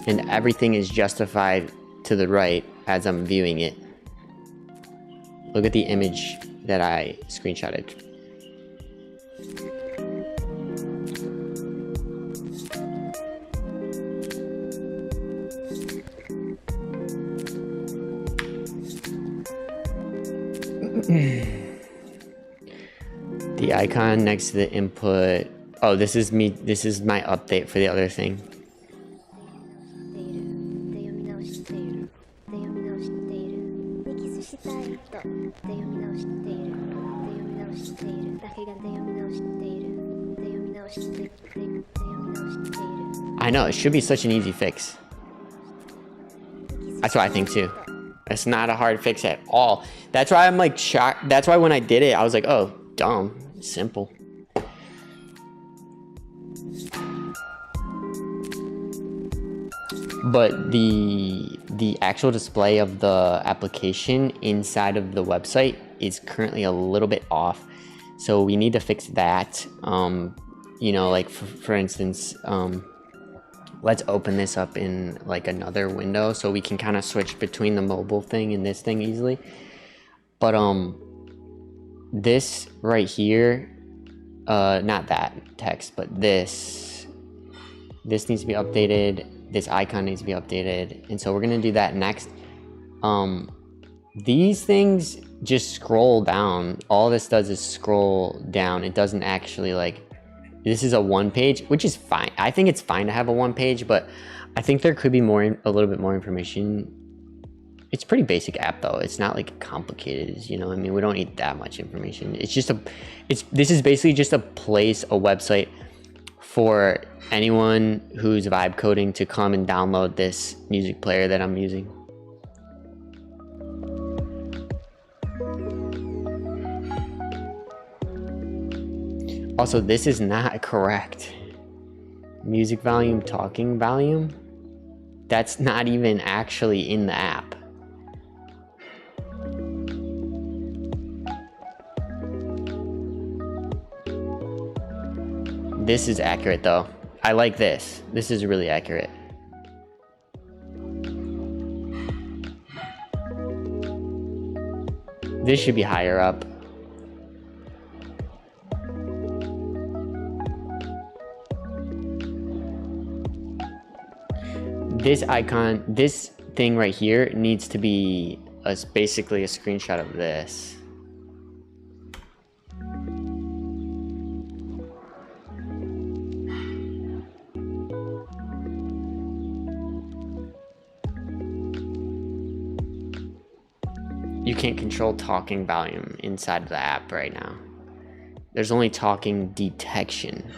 and everything is justified to the right as I'm viewing it. Look at the image that I screenshotted. The icon next to the input. Oh, this is me. This is my update for the other thing. I know, it should be such an easy fix. That's what I think too. It's not a hard fix at all. That's why I'm like shocked. That's why when I did it, I was like, oh, dumb, simple. But the actual display of the application inside of the website is currently a little bit off. So we need to fix that. You know, like for instance, let's open this up in like another window so we can kind of switch between the mobile thing and this thing easily. But this right here, not that text, but this needs to be updated. This icon needs to be updated, and so we're gonna do that next. These things just scroll down. All this does is scroll down. It doesn't actually like, this is a one page, which is fine. I think it's fine to have a one page, but I think there could be a little bit more information. It's a pretty basic app though. It's not like complicated, you know. I mean, we don't need that much information. It's just this is basically just a website for anyone who's vibe coding to come and download this music player that I'm using. Also, this is not correct. Music volume, talking volume. That's not even actually in the app. This is accurate though. I like this. This is really accurate. This should be higher up. This icon, this thing right here needs to be basically a screenshot of this. You can't control talking volume inside the app right now. There's only talking detection.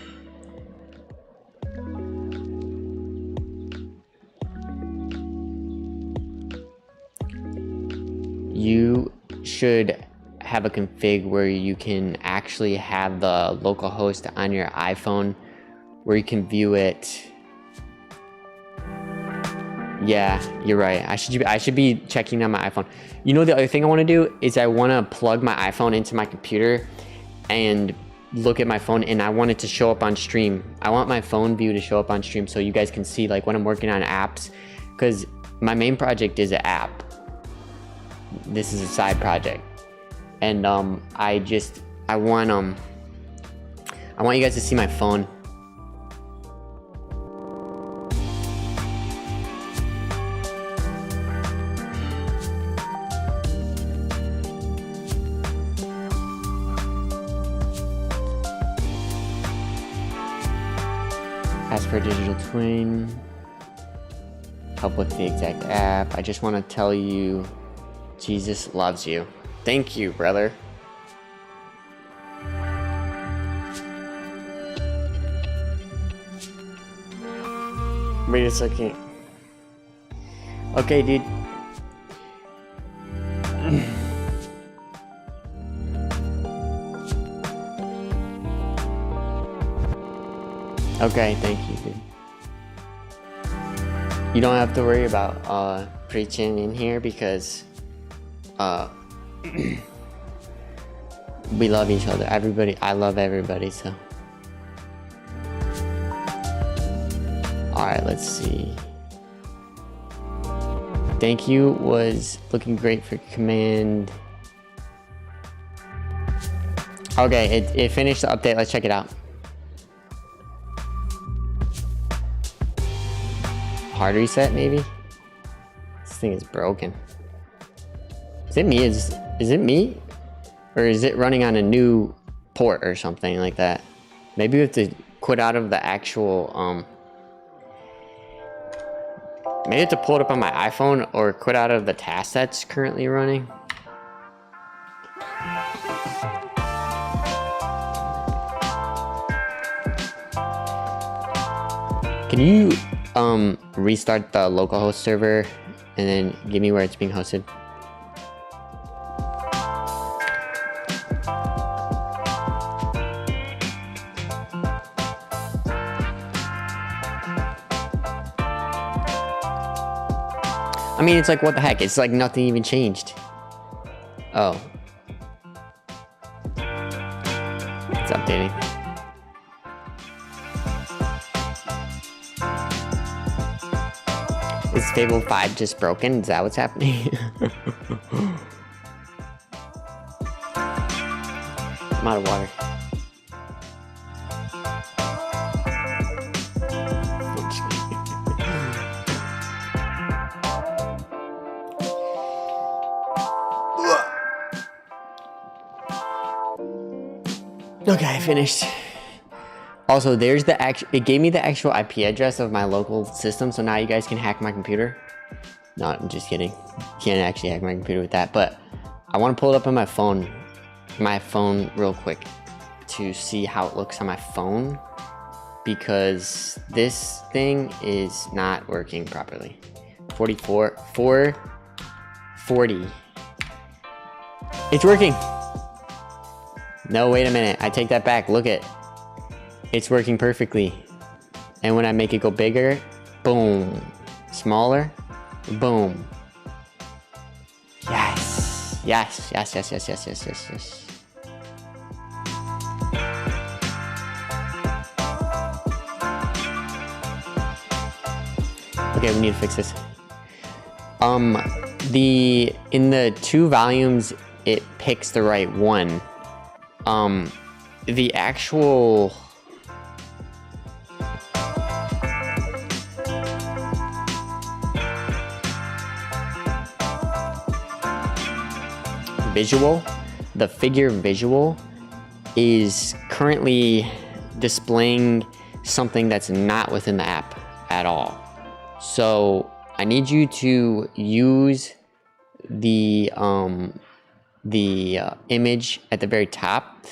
You should have a config where you can actually have the local host on your iPhone where you can view it. Yeah, you're right. I should be checking on my iPhone. You know, the other thing I want to do is I want to plug my iPhone into my computer and look at my phone, and I want it to show up on stream. I want my phone view to show up on stream so you guys can see like when I'm working on apps, because my main project is an app. This is a side project, and I want you guys to see my phone. Ask for a digital twin. Help with the exact app. I just want to tell you, Jesus loves you. Thank you, brother. Wait a second. Okay, dude. Okay, thank you, dude. You don't have to worry about preaching in here because we love each other. Everybody, I love everybody, so. Alright, let's see. Thank you was looking great for command. Okay, it finished the update. Let's check it out. Hard reset, maybe? This thing is broken. Is it me? Is it me? Or is it running on a new port or something like that? Maybe we have to quit out of the actual, maybe I have to pull it up on my iPhone or quit out of the task that's currently running. Can you restart the localhost server and then give me where it's being hosted? I mean, it's like, what the heck? It's like nothing even changed. Oh. It's updating. Is Fable 5 just broken? Is that what's happening? I'm out of water. Okay, I finished. Also, there's the it gave me the actual IP address of my local system, so now you guys can hack my computer. No, I'm just kidding. You can't actually hack my computer with that, but I want to pull it up on my phone real quick to see how it looks on my phone. because this thing is not working properly. 44, 440. It's working. No, wait a minute. I take that back. Look it. It's working perfectly. And when I make it go bigger, boom. Smaller, boom. Yes. Yes, yes, yes, yes, yes, yes, yes, yes. Okay, we need to fix this. In the 2 volumes, it picks the right one. The actual visual, the figure visual is currently displaying something that's not within the app at all. So I need you to use the image at the very top.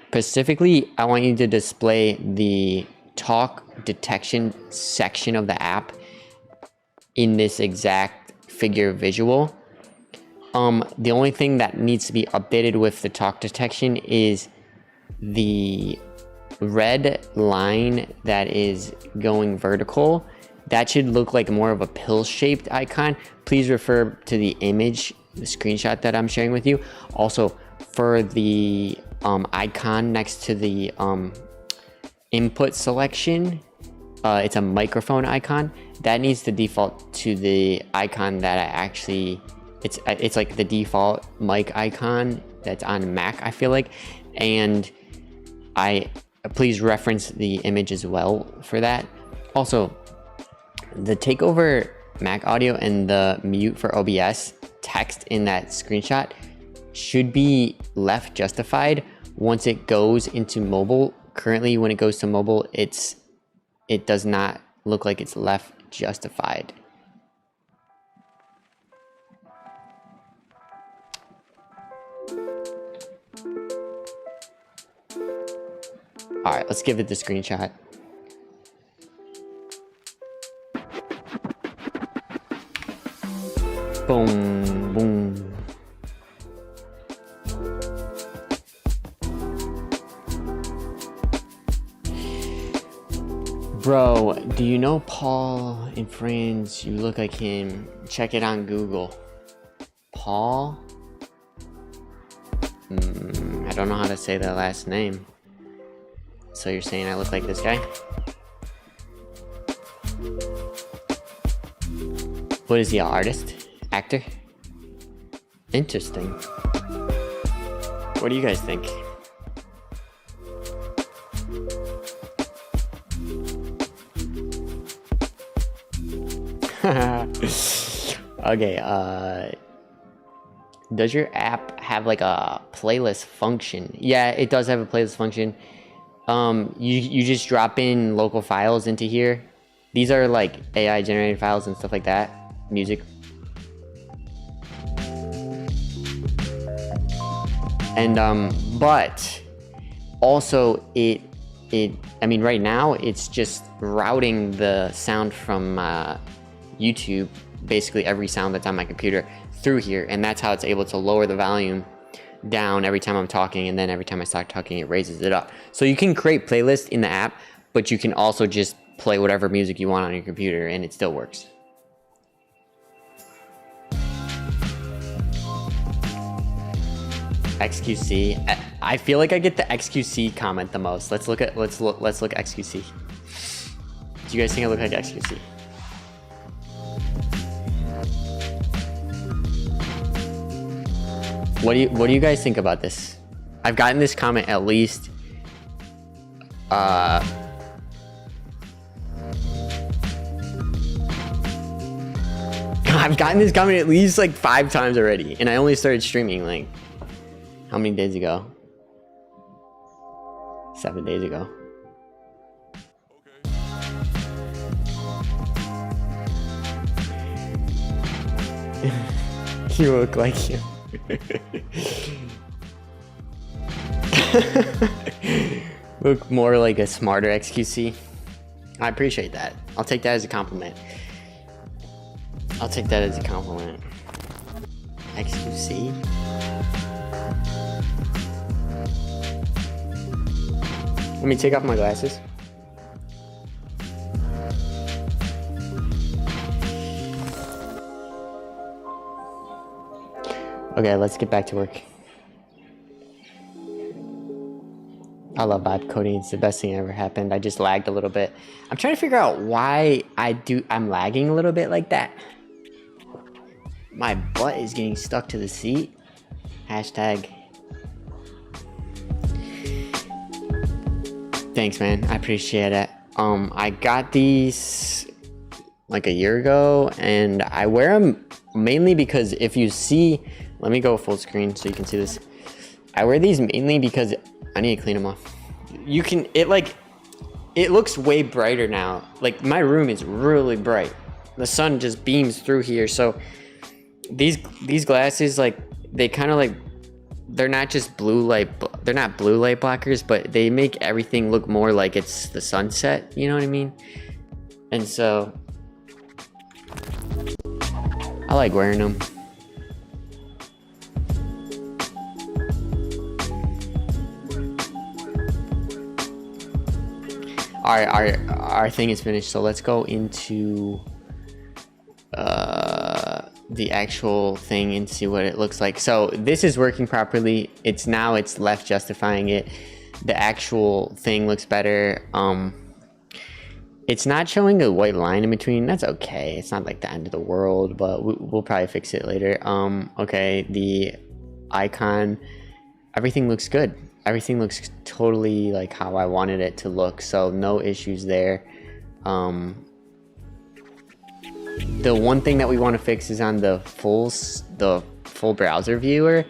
Specifically, I want you to display the talk detection section of the app in this exact figure visual. The only thing that needs to be updated with the talk detection is the red line that is going vertical. That should look like more of a pill-shaped icon. Please refer to the image, the screenshot that I'm sharing with you. Also, for the icon next to the input selection, it's a microphone icon. That needs to default to the icon that I actually... It's like the default mic icon that's on Mac, I feel like. And please reference the image as well for that. Also, the takeover Mac audio and the mute for OBS text in that screenshot should be left justified once it goes into mobile. Currently, when it goes to mobile, it does not look like it's left justified. All right, let's give it the screenshot. Boom, boom. Bro, do you know Paul in Friends? You look like him. Check it on Google. Paul? I don't know how to say that last name. So you're saying I look like this guy? What is he, an artist? Actor? Interesting. What do you guys think? Okay, does your app have like a playlist function? Yeah, it does have a playlist function. You just drop in local files into here. These are like AI generated files and stuff like that. Music. And but also I mean, right now it's just routing the sound from YouTube, basically every sound that's on my computer through here, and that's how it's able to lower the volume down every time I'm talking, and then every time I start talking it raises it up. So you can create playlists in the app, but you can also just play whatever music you want on your computer and it still works. XQC. I feel like I get the XQC comment the most. Let's look XQC. Do you guys think I look like XQC? What do you guys think about this? I've gotten this comment at least I've gotten this comment at least like 5 times already, and I only started streaming like how many days ago? 7 days ago. You look like him. look more like a smarter XQC. I appreciate that. I'll take that as a compliment. I'll take that as a compliment. XQC? Let me take off my glasses. Okay, let's get back to work. I love vibe coding. It's the best thing that ever happened. I just lagged a little bit. I'm trying to figure out why I'm lagging a little bit like that. My butt is getting stuck to the seat. Hashtag. Thanks, man. I appreciate it. I got these like a year ago, and I wear them mainly because if you see, let me go full screen so you can see this. I wear these mainly because I need to clean them off. You can, it looks way brighter now. Like my room is really bright. The sun just beams through here. So these glasses, like they kind of like, they're not just blue light, they're not blue light blockers, but they make everything look more like it's the sunset. You know what I mean? And so I like wearing them. Our thing is finished, so let's go into the actual thing and see what it looks like. So this is working properly. It's left justifying it. The actual thing looks better. It's not showing a white line in between. That's okay. It's not like the end of the world, but we'll probably fix it later. Okay, the icon, everything looks good. Everything looks totally like how I wanted it to look, so no issues there. The one thing that we want to fix is on the full browser viewer.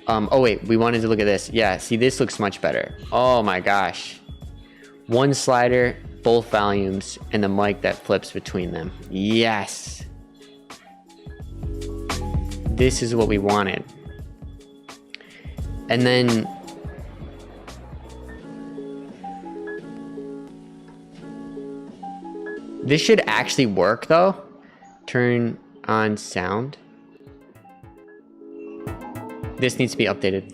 Oh wait, we wanted to look at this. Yeah, see, this looks much better. Oh my gosh. One slider, both volumes, and the mic that flips between them. Yes. This is what we wanted. And then this should actually work though. Turn on sound. This needs to be updated.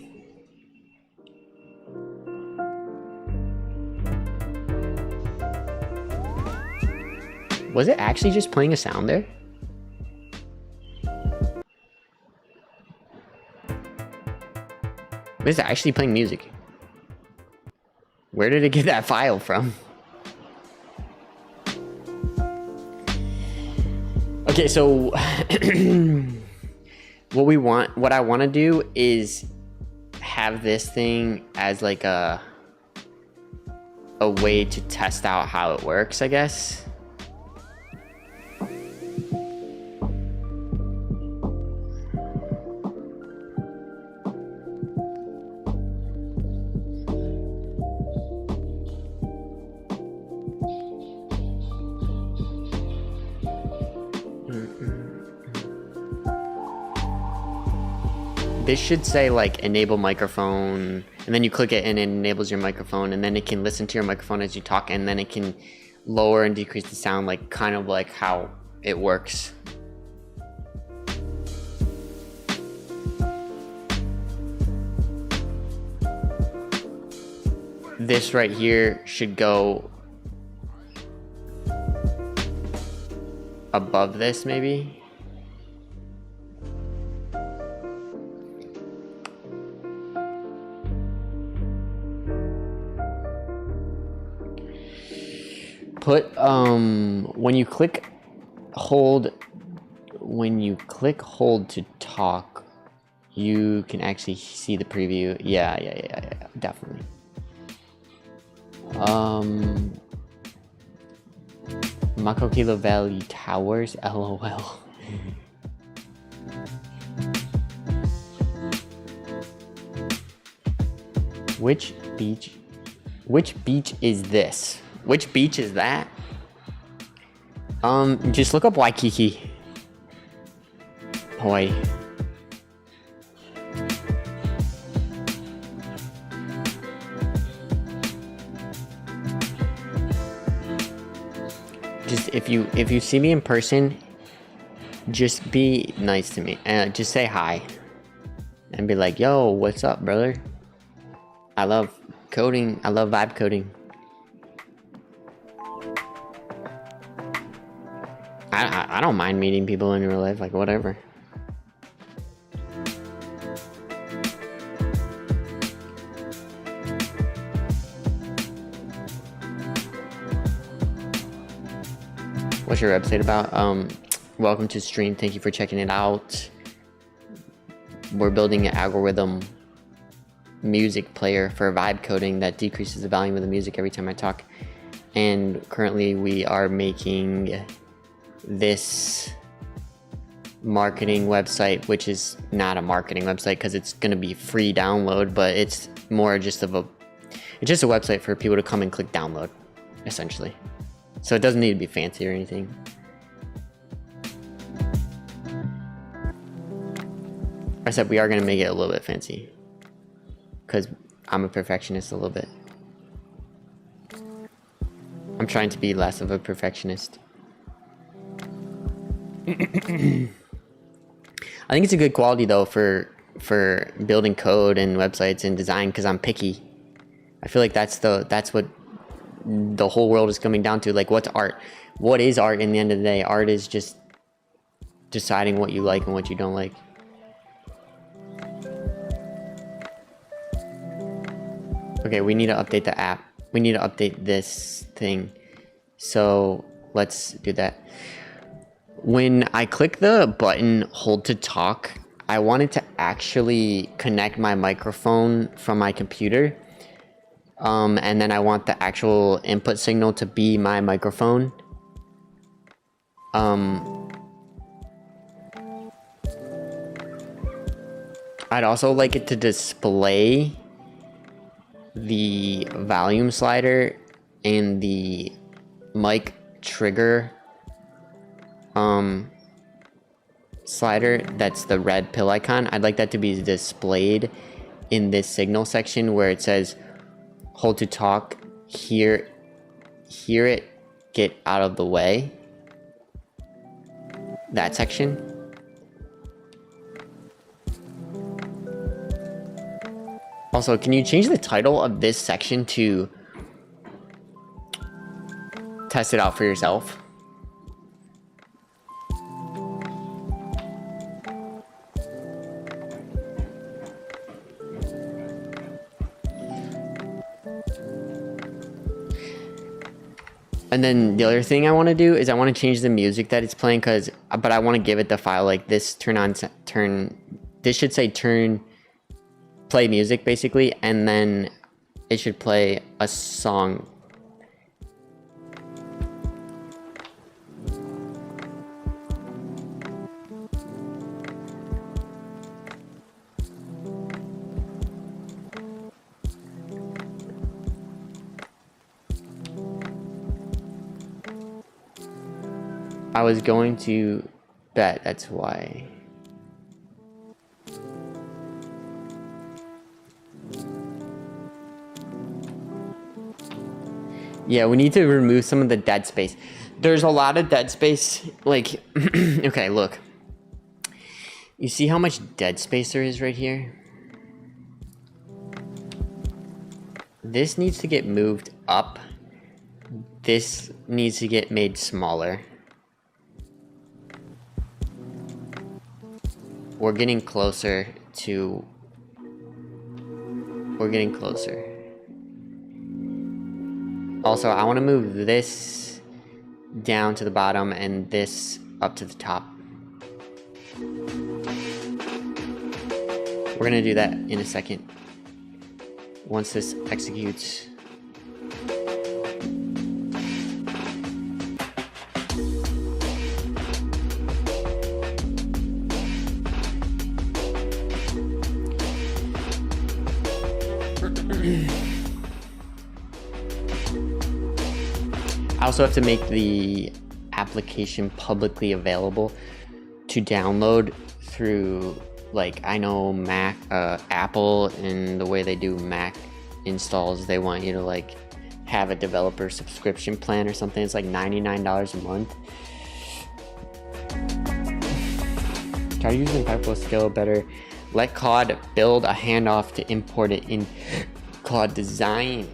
Was it actually just playing a sound there? It's actually playing music. Where did it get that file from? Okay, so what I want to do is have this thing as like a way to test out how it works, I guess. This should say like enable microphone, and then you click it and it enables your microphone, and then it can listen to your microphone as you talk, and then it can lower and decrease the sound, like kind of like how it works. This right here should go above this maybe. Put when you click hold to talk, you can actually see the preview. Yeah, definitely. Mako Kilo Valley Towers, LOL. Which beach is this? Which beach is that? Just look up Waikiki, Hawaii. just if you see me in person, just be nice to me and just say hi and be like, yo, what's up, brother? I love coding. I love vibe coding. I don't mind meeting people in real life, like whatever. What's your website about? Welcome to stream. Thank you for checking it out. We're building an algorithm music player for vibe coding that decreases the volume of the music every time I talk. And currently we are making this marketing website, which is not a marketing website because it's going to be free download, but it's more just of a, it's just a website for people to come and click download, essentially. So it doesn't need to be fancy or anything. Except we are going to make it a little bit fancy because I'm a perfectionist a little bit. I'm trying to be less of a perfectionist. I think it's a good quality though for building code and websites and design, because I'm picky. I feel like that's what the whole world is coming down to. Like, what's art? What is art in the end of the day? Art is just deciding what you like and what you don't like. Okay, we need to update the app. We need to update this thing. So let's do that. When I click the button, hold to talk, I wanted to actually connect my microphone from my computer. And then I want the actual input signal to be my microphone. I'd also like it to display the volume slider and the mic trigger slider, that's the red pill icon. I'd like that to be displayed in this signal section where it says hold to talk, hear it, get out of the way. That section. Also, can you change the title of this section to test it out for yourself? And then the other thing I want to do is I want to change the music that it's playing, but I want to give it the file like this, this should say play music basically, and then it should play a song. I was going to bet, that's why. Yeah, we need to remove some of the dead space. There's a lot of dead space, like, okay, look. You see how much dead space there is right here? This needs to get moved up. This needs to get made smaller. We're getting closer. Also, I want to move this down to the bottom and this up to the top. We're gonna do that in a second. Once this executes. I also have to make the application publicly available to download through, like, I know Apple, and the way they do Mac installs, they want you to like have a developer subscription plan or something. It's like $99 a month. Try using Pipeable skill better. Let Claude build a handoff to import it in Claude Design.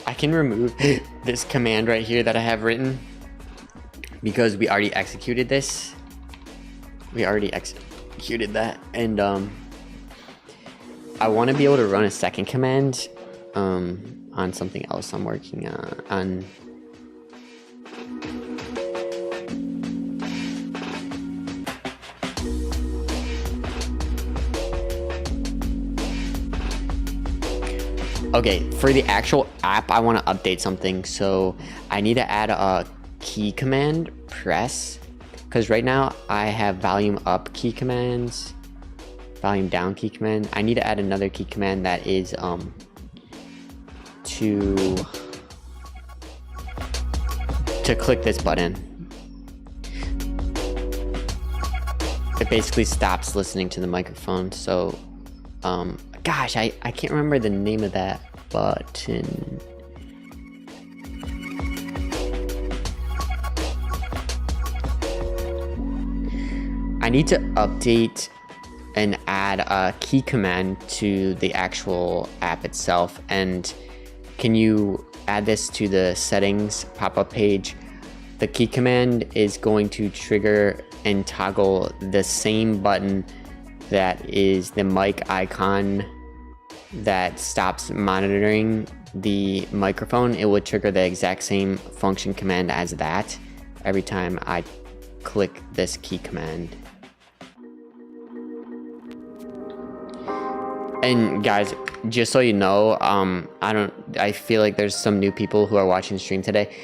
I can remove this command right here that I have written because we already executed this. We already executed that, and I want to be able to run a second command on something else I'm working on. Okay, for the actual app, I want to update something. So I need to add a key command, press, because right now I have volume up key commands, volume down key command. I need to add another key command that is to click this button. It basically stops listening to the microphone. So gosh, I can't remember the name of that button. I need to update and add a key command to the actual app itself. And can you add this to the settings pop-up page? The key command is going to trigger and toggle the same button that is the mic icon that stops monitoring the microphone. It will trigger the exact same function command as that every time I click this key command. And guys, just so you know, I feel like there's some new people who are watching the stream today.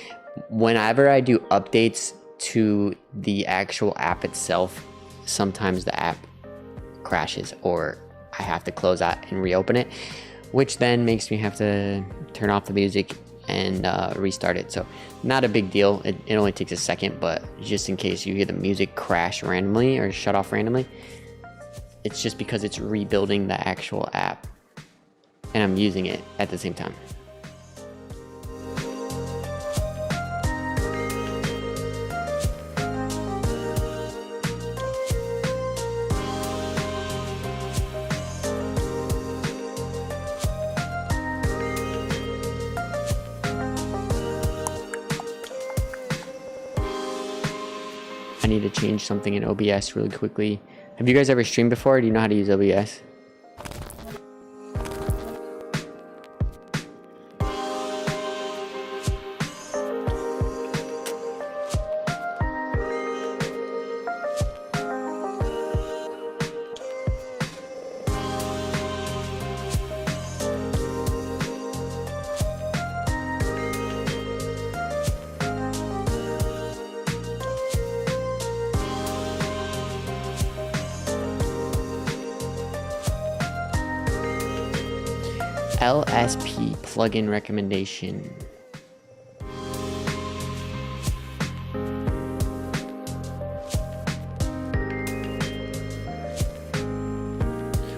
Whenever I do updates to the actual app itself, sometimes the app crashes or I have to close out and reopen it, which then makes me have to turn off the music and restart it. So not a big deal. It only takes a second, but just in case you hear the music crash randomly or shut off randomly, it's just because it's rebuilding the actual app and I'm using it at the same time. I need to change something in OBS really quickly. Have you guys ever streamed before? Do you know how to use OBS? LSP plugin recommendation.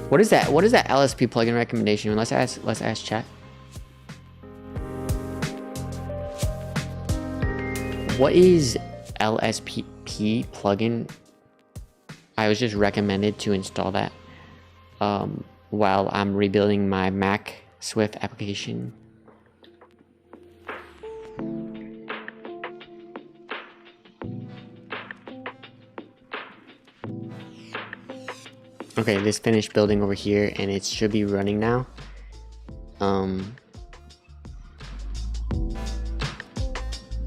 What is that? What is that LSP plugin recommendation? Let's ask chat. What is LSP plugin? I was just recommended to install that while I'm rebuilding my Mac Swift application. Okay, this finished building over here and it should be running now.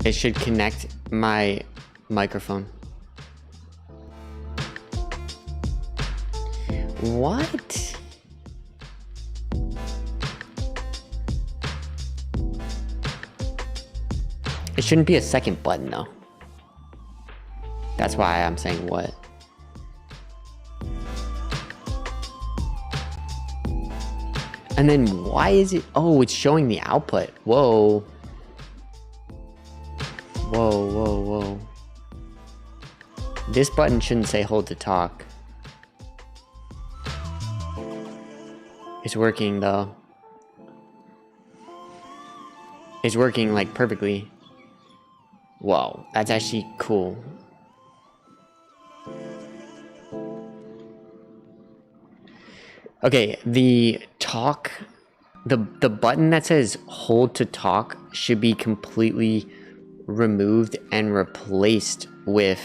It should connect my microphone. What? It shouldn't be a second button though. That's why I'm saying what. And then why is it? Oh, it's showing the output. Whoa. Whoa, whoa, whoa. This button shouldn't say hold to talk. It's working though. is working like perfectly. Whoa, that's actually cool. Okay, the button that says hold to talk should be completely removed and replaced with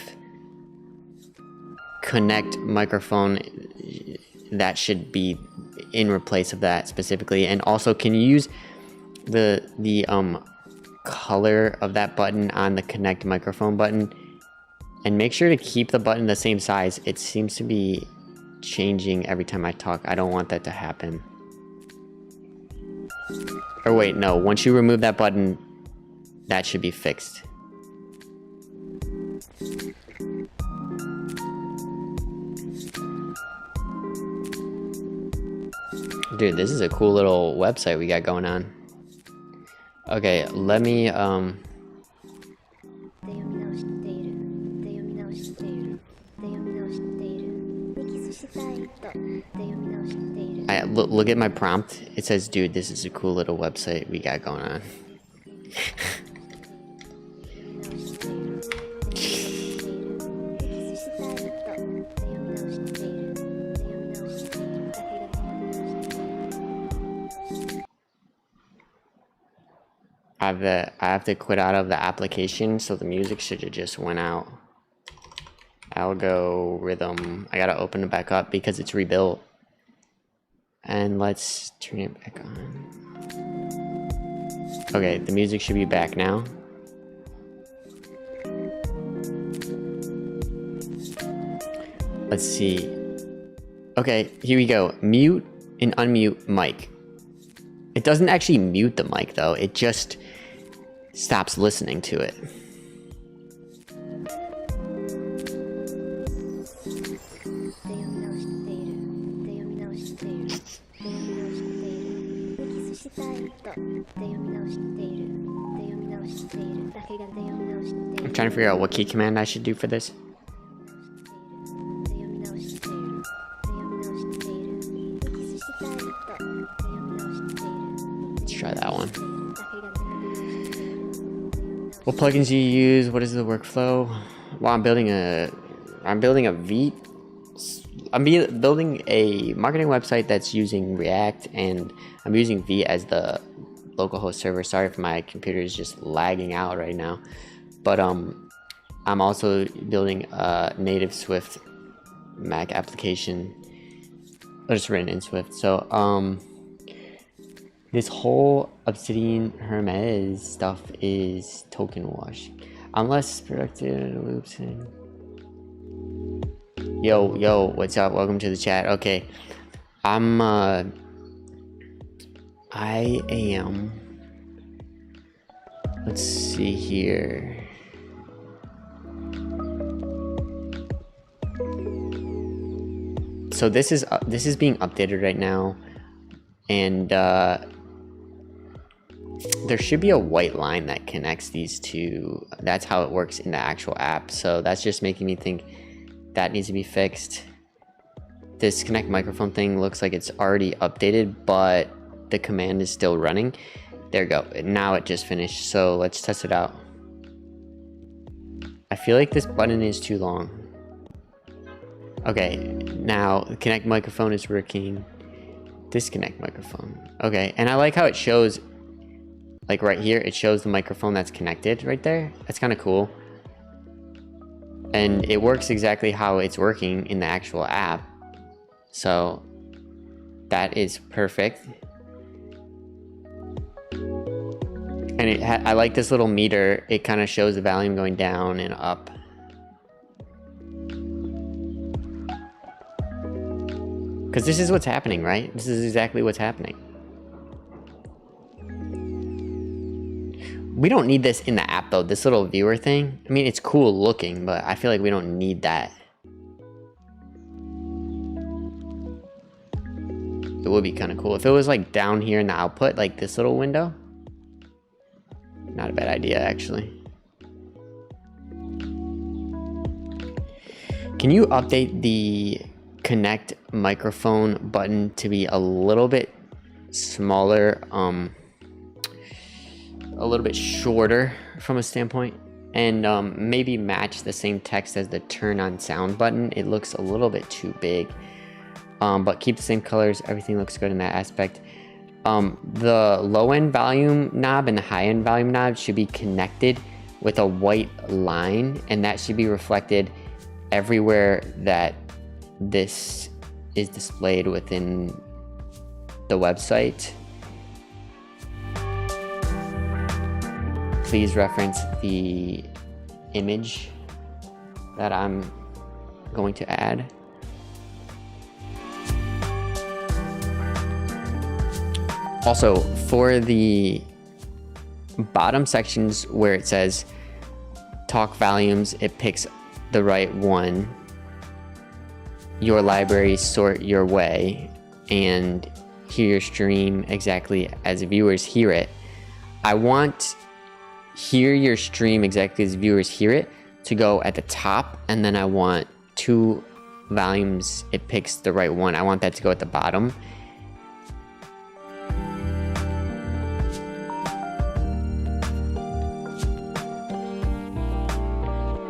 connect microphone. That should be in replace of that specifically. And also, can you use the color of that button on the connect microphone button, and make sure to keep the button the same size. It seems to be changing every time I talk. I don't want that to happen. Or wait, no, once you remove that button, that should be fixed. Dude, this is a cool little website we got going on. Okay, let me look at my prompt. It says, dude, this is a cool little website we got going on. I have to quit out of the application, so the music should have just went out. Algorithm. I gotta open it back up because it's rebuilt. And let's turn it back on. Okay, the music should be back now. Let's see. Okay, here we go. Mute and unmute mic. It doesn't actually mute the mic though, it just stops listening to it. I'm trying to figure out what key command I should do for this. Let's try that one. What plugins do you use? What is the workflow? Well, I'm building a building a marketing website that's using React, and I'm using V as the localhost server. Sorry if my computer is just lagging out right now, but I'm also building a native Swift Mac application. It's written in Swift. So this whole Obsidian Hermes stuff is token wash. Unless productive loops in. Yo, what's up? Welcome to the chat. Okay. I am, let's see here. So this is being updated right now, and there should be a white line that connects these two. That's how it works in the actual app. So that's just making me think that needs to be fixed. This connect microphone thing looks like it's already updated, but the command is still running. There we go. Now it just finished. So let's test it out. I feel like this button is too long. Okay, now the connect microphone is working. Disconnect microphone. Okay, and I like how it shows, like right here, it shows the microphone that's connected right there. That's kind of cool. And it works exactly how it's working in the actual app. So that is perfect. And I like this little meter. It kind of shows the volume going down and up. Because this is what's happening, right? This is exactly what's happening. We don't need this in the app though, this little viewer thing. I mean, it's cool looking, but I feel like we don't need that. It would be kind of cool if it was like down here in the output, like this little window. Not a bad idea, actually. Can you update the connect microphone button to be a little bit smaller? a little bit shorter from a standpoint, and maybe match the same text as the turn on sound button. It looks a little bit too big, but keep the same colors. Everything looks good in that aspect. The low end volume knob and the high end volume knob should be connected with a white line, and that should be reflected everywhere that this is displayed within the website. Please reference the image that I'm going to add. Also, for the bottom sections where it says talk volumes, it picks the right one. Your library, sort your way, and hear your stream exactly as viewers hear it. I want hear your stream exactly as viewers hear it to go at the top, and then I want two volumes, it picks the right one. I want that to go at the bottom.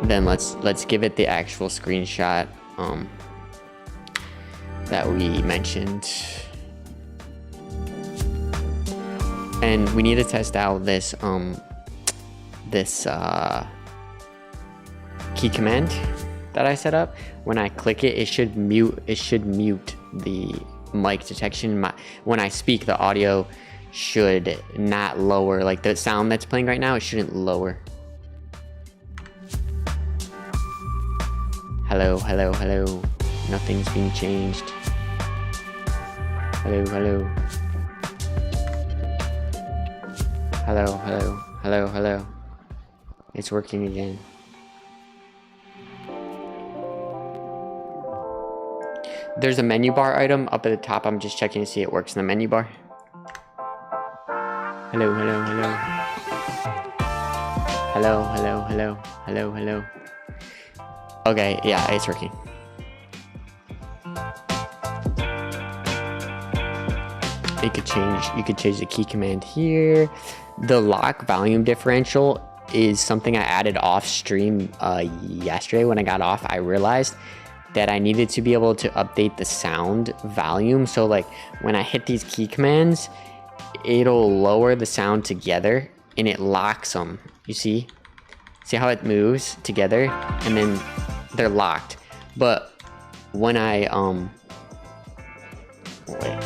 Then let's give it the actual screenshot that we mentioned. And we need to test out this key command that I set up. When I click it, it should mute the mic detection. When I speak, the audio should not lower, like the sound that's playing right now, it shouldn't lower. Hello, hello, hello. Nothing's being changed. Hello, hello. Hello, hello, hello, hello. It's working again. There's a menu bar item up at the top. I'm just checking to see it works in the menu bar. Hello, hello, hello. Hello, hello, hello, hello, hello. Okay, yeah, it's working. You could change the key command here. The lock volume differential is something I added off stream yesterday. When I got off, I realized that I needed to be able to update the sound volume. So like when I hit these key commands, it'll lower the sound together and it locks them. You see how it moves together and then they're locked. But when I wait,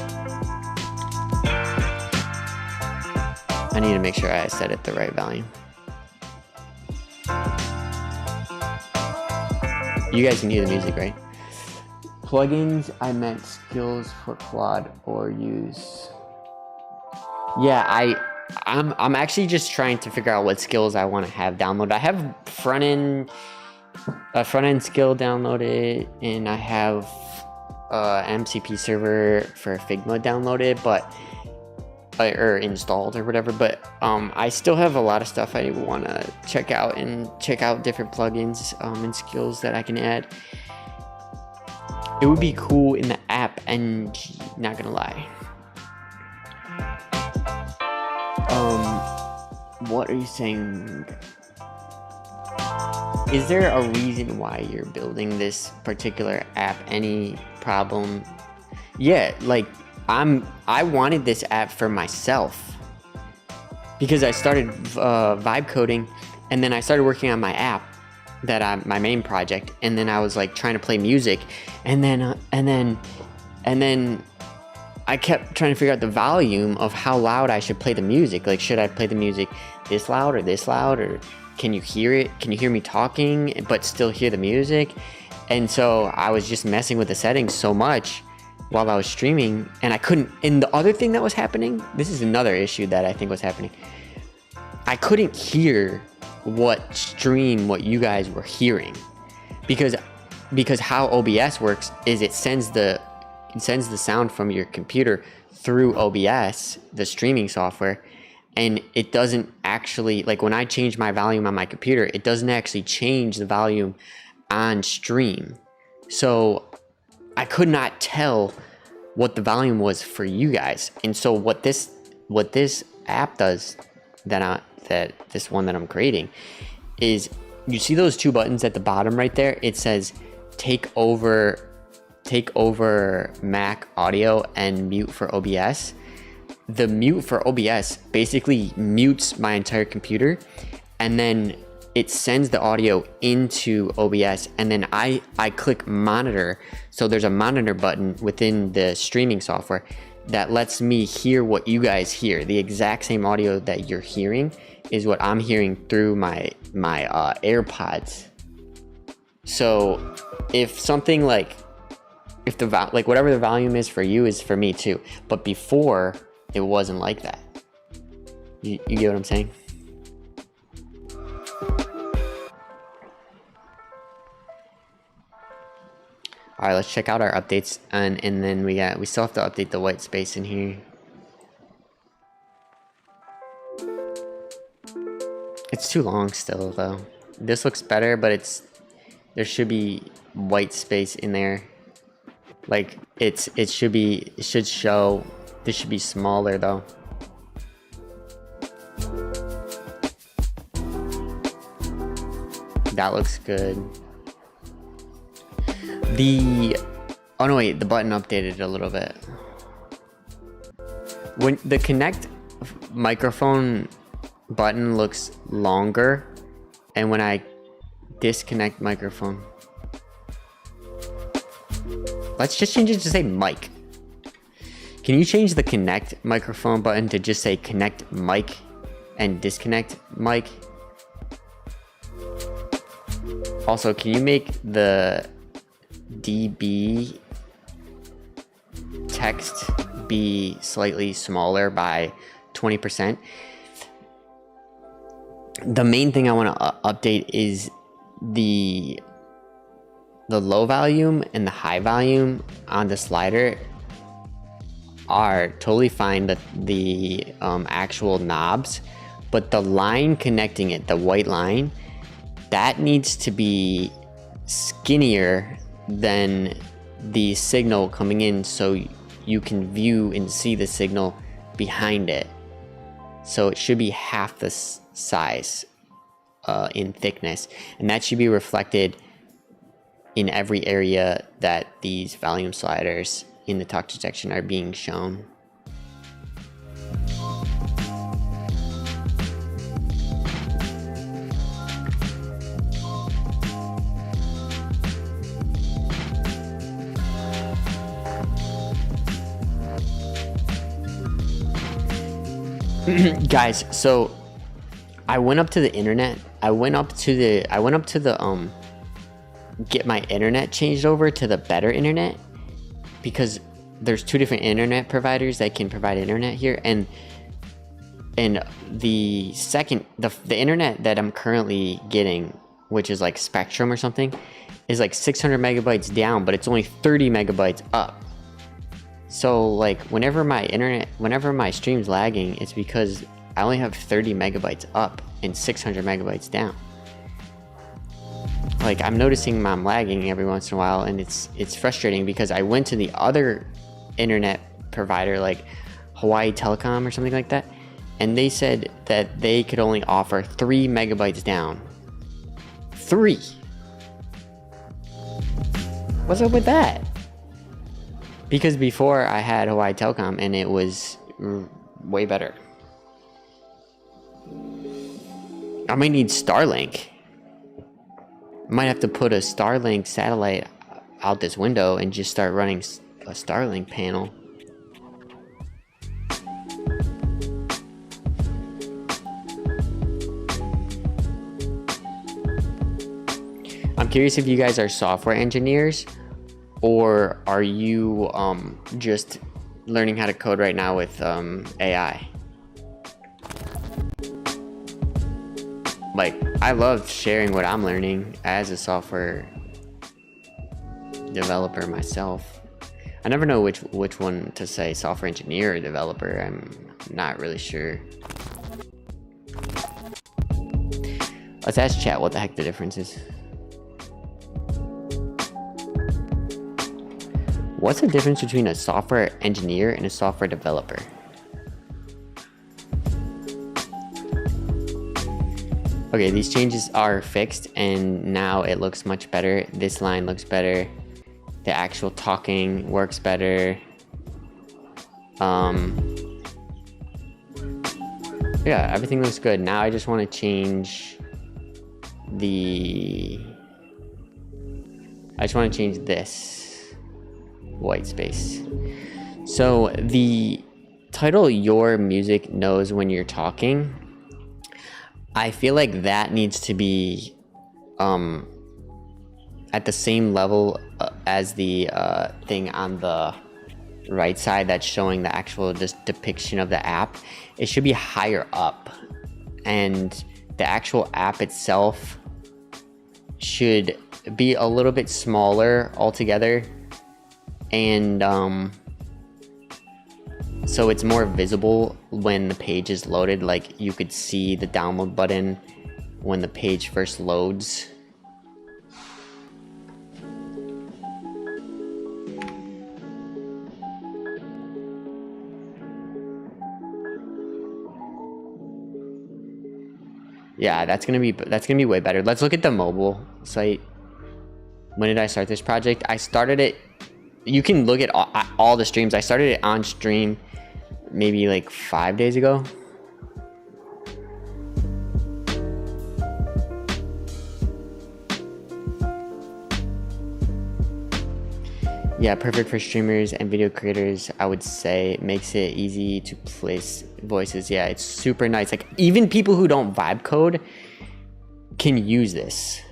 I need to make sure I set it the right volume. You guys can hear the music, right? Plugins, I meant skills for Claude or use. Yeah, I'm actually just trying to figure out what skills I want to have downloaded. I have a front end skill downloaded, and I have MCP server for Figma downloaded, or installed or whatever. But I still have a lot of stuff I want to check out different plugins and skills that I can add. It would be cool in the app, and not gonna lie. What are you saying? Is there a reason why you're building this particular app? Any problem? Yeah, like I wanted this app for myself because I started vibe coding, and then I started working on my app my main project, and then I was like trying to play music, and then I kept trying to figure out the volume of how loud I should play the music. Like, should I play the music this loud, or can you hear it? Can you hear me talking but still hear the music? And so I was just messing with the settings so much while I was streaming, and I couldn't. And the other thing that was happening, this is another issue that I think was happening, I couldn't hear what you guys were hearing, because how OBS works is it sends the sound from your computer through OBS, the streaming software, and it doesn't actually, like when I change my volume on my computer, it doesn't actually change the volume on stream. So I could not tell what the volume was for you guys. And so what this app does that this one that I'm creating, is you see those two buttons at the bottom right there? It says take over Mac audio and mute for OBS. The mute for OBS basically mutes my entire computer, and then it sends the audio into OBS, and then I click monitor. So there's a monitor button within the streaming software that lets me hear what you guys hear. The exact same audio that you're hearing is what I'm hearing through my AirPods. So if something like, if the like whatever the volume is for you is for me too, but before it wasn't like that. You get what I'm saying? All right, let's check out our updates, and then we still have to update the white space in here. It's too long still though. This looks better, but there should be white space in there. Like it should show. This should be smaller though. That looks good. Oh no, wait, the button updated a little bit. When the connect microphone button looks longer, and when I disconnect microphone, let's just change it to say mic. Can you change the connect microphone button to just say connect mic and disconnect mic? Also, can you make the DB text be slightly smaller by 20%? The main thing I want to update is the low volume and the high volume on the slider are totally fine, the actual knobs, but the line connecting it, the white line, that needs to be skinnier than the signal coming in, so you can view and see the signal behind it. So it should be half the size in thickness, and that should be reflected in every area that these volume sliders in the talk to section are being shown. Guys, so I went up to the internet. I went up to the get my internet changed over to the better internet, because there's two different internet providers that can provide internet here, and the internet that I'm currently getting, which is like Spectrum or something, is like 600 megabytes down, but it's only 30 megabytes up. So like whenever my stream's lagging, it's because I only have 30 megabytes up and 600 megabytes down. Like I'm noticing I'm lagging every once in a while, and it's frustrating because I went to the other internet provider like Hawaii Telecom or something like that, and they said that they could only offer 3 megabytes down. 3. What's up with that? Because before I had Hawaii Telecom and it was way better. I might need Starlink. I might have to put a Starlink satellite out this window and just start running a Starlink panel. I'm curious if you guys are software engineers, or are you just learning how to code right now with AI? Like, I love sharing what I'm learning as a software developer myself. I never know which one to say, software engineer or developer. I'm not really sure. Let's ask chat what the heck the difference is. What's the difference between a software engineer and a software developer? Okay, these changes are fixed and now it looks much better. This line looks better. The actual talking works better. Yeah, everything looks good. Now I just want to change this white space. So the title "Your Music Knows When You're Talking," I feel like that needs to be at the same level as the thing on the right side that's showing the actual just depiction of the app. It should be higher up, and the actual app itself should be a little bit smaller altogether, and so it's more visible when the page is loaded. Like you could see the download button when the page first loads. Yeah, that's gonna be way better. Let's look at the mobile site. When did I start this project? I started it. You can look at all the streams. I started it on stream maybe like 5 days ago. Yeah, perfect for streamers and video creators, I would say. It makes it easy to place voices. Yeah, it's super nice. Like, even people who don't vibe code can use this.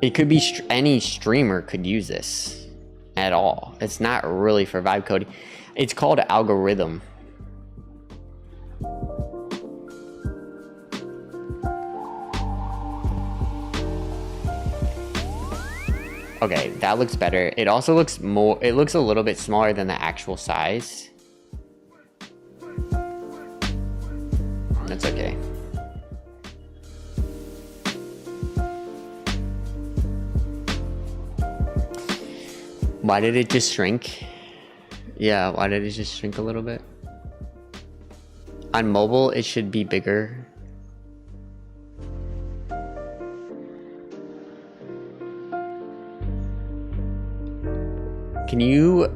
It could be any streamer could use this at all. It's not really for vibe coding. It's called algorithm. Okay, that looks better. It also looks it looks a little bit smaller than the actual size. That's okay. Why did it just shrink? Yeah, why did it just shrink a little bit? On mobile, it should be bigger. Can you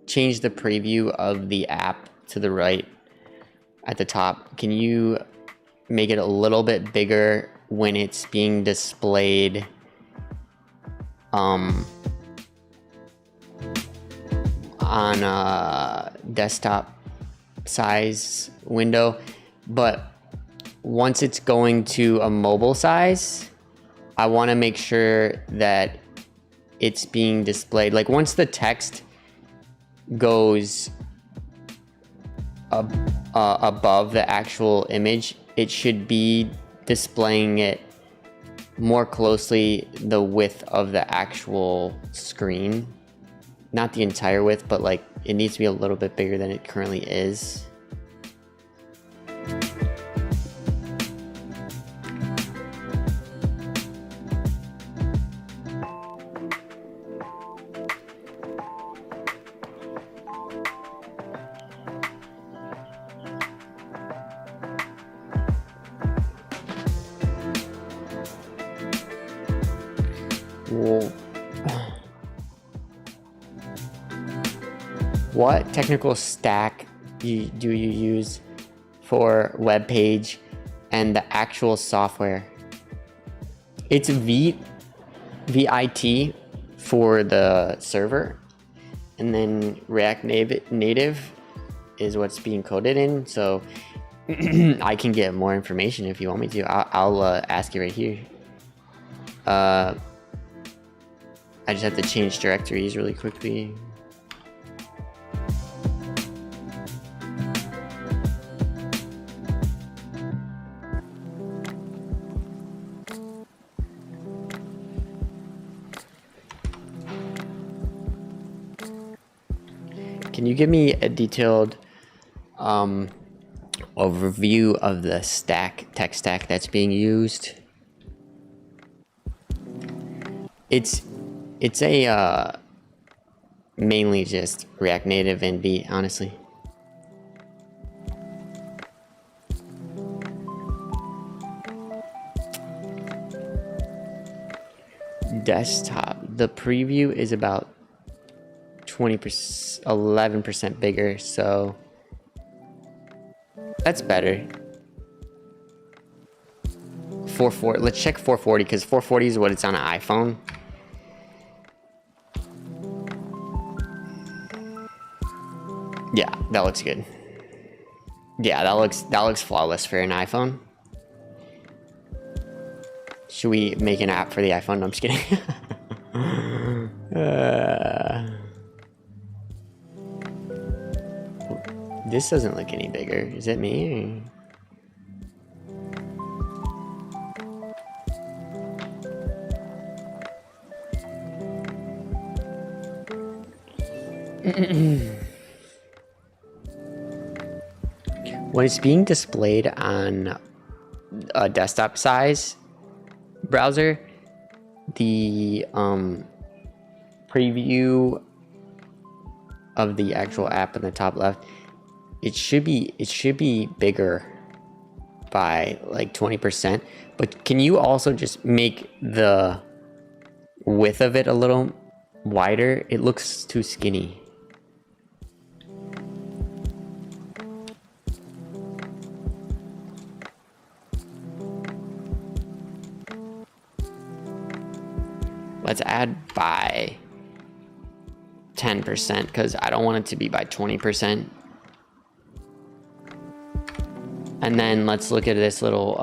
change the preview of the app to the right at the top? Can you make it a little bit bigger when it's being displayed on a desktop size window, but once it's going to a mobile size, I want to make sure that it's being displayed. Like once the text goes above the actual image, it should be displaying it more closely the width of the actual screen. Not the entire width, but like it needs to be a little bit bigger than it currently is. What technical stack do you use for web page and the actual software? It's VIT for the server, and then React Native is what's being coded in. So I can get more information if you want me to. I'll ask you right here. I just have to change directories really quickly. Can you give me a detailed overview of the tech stack that's being used? It's a mainly just React Native and Vite, honestly. desktop, the preview is about 20%, 11% bigger, so that's better. 440. Let's check 440 because 440 is what it's on an iPhone. Yeah, that looks good. Yeah, that looks flawless for an iPhone. Should we make an app for the iPhone? No, I'm just kidding. This doesn't look any bigger. Is it me? When it's being displayed on a desktop size browser, the preview of the actual app in the top left, it should be bigger by like 20%. But can you also just make the width of it a little wider? It looks too skinny. Let's add by 10% because I don't want it to be by 20%. And then let's look at this little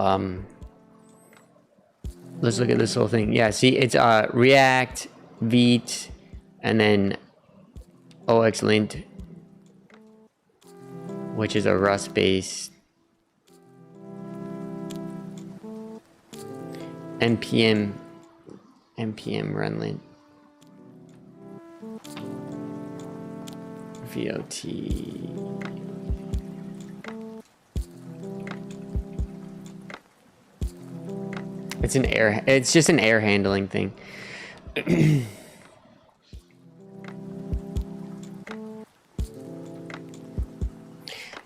thing. Yeah, see, it's React, Vite, and then OXLint, which is a Rust-based npm runlint VOT. It's just an error handling thing.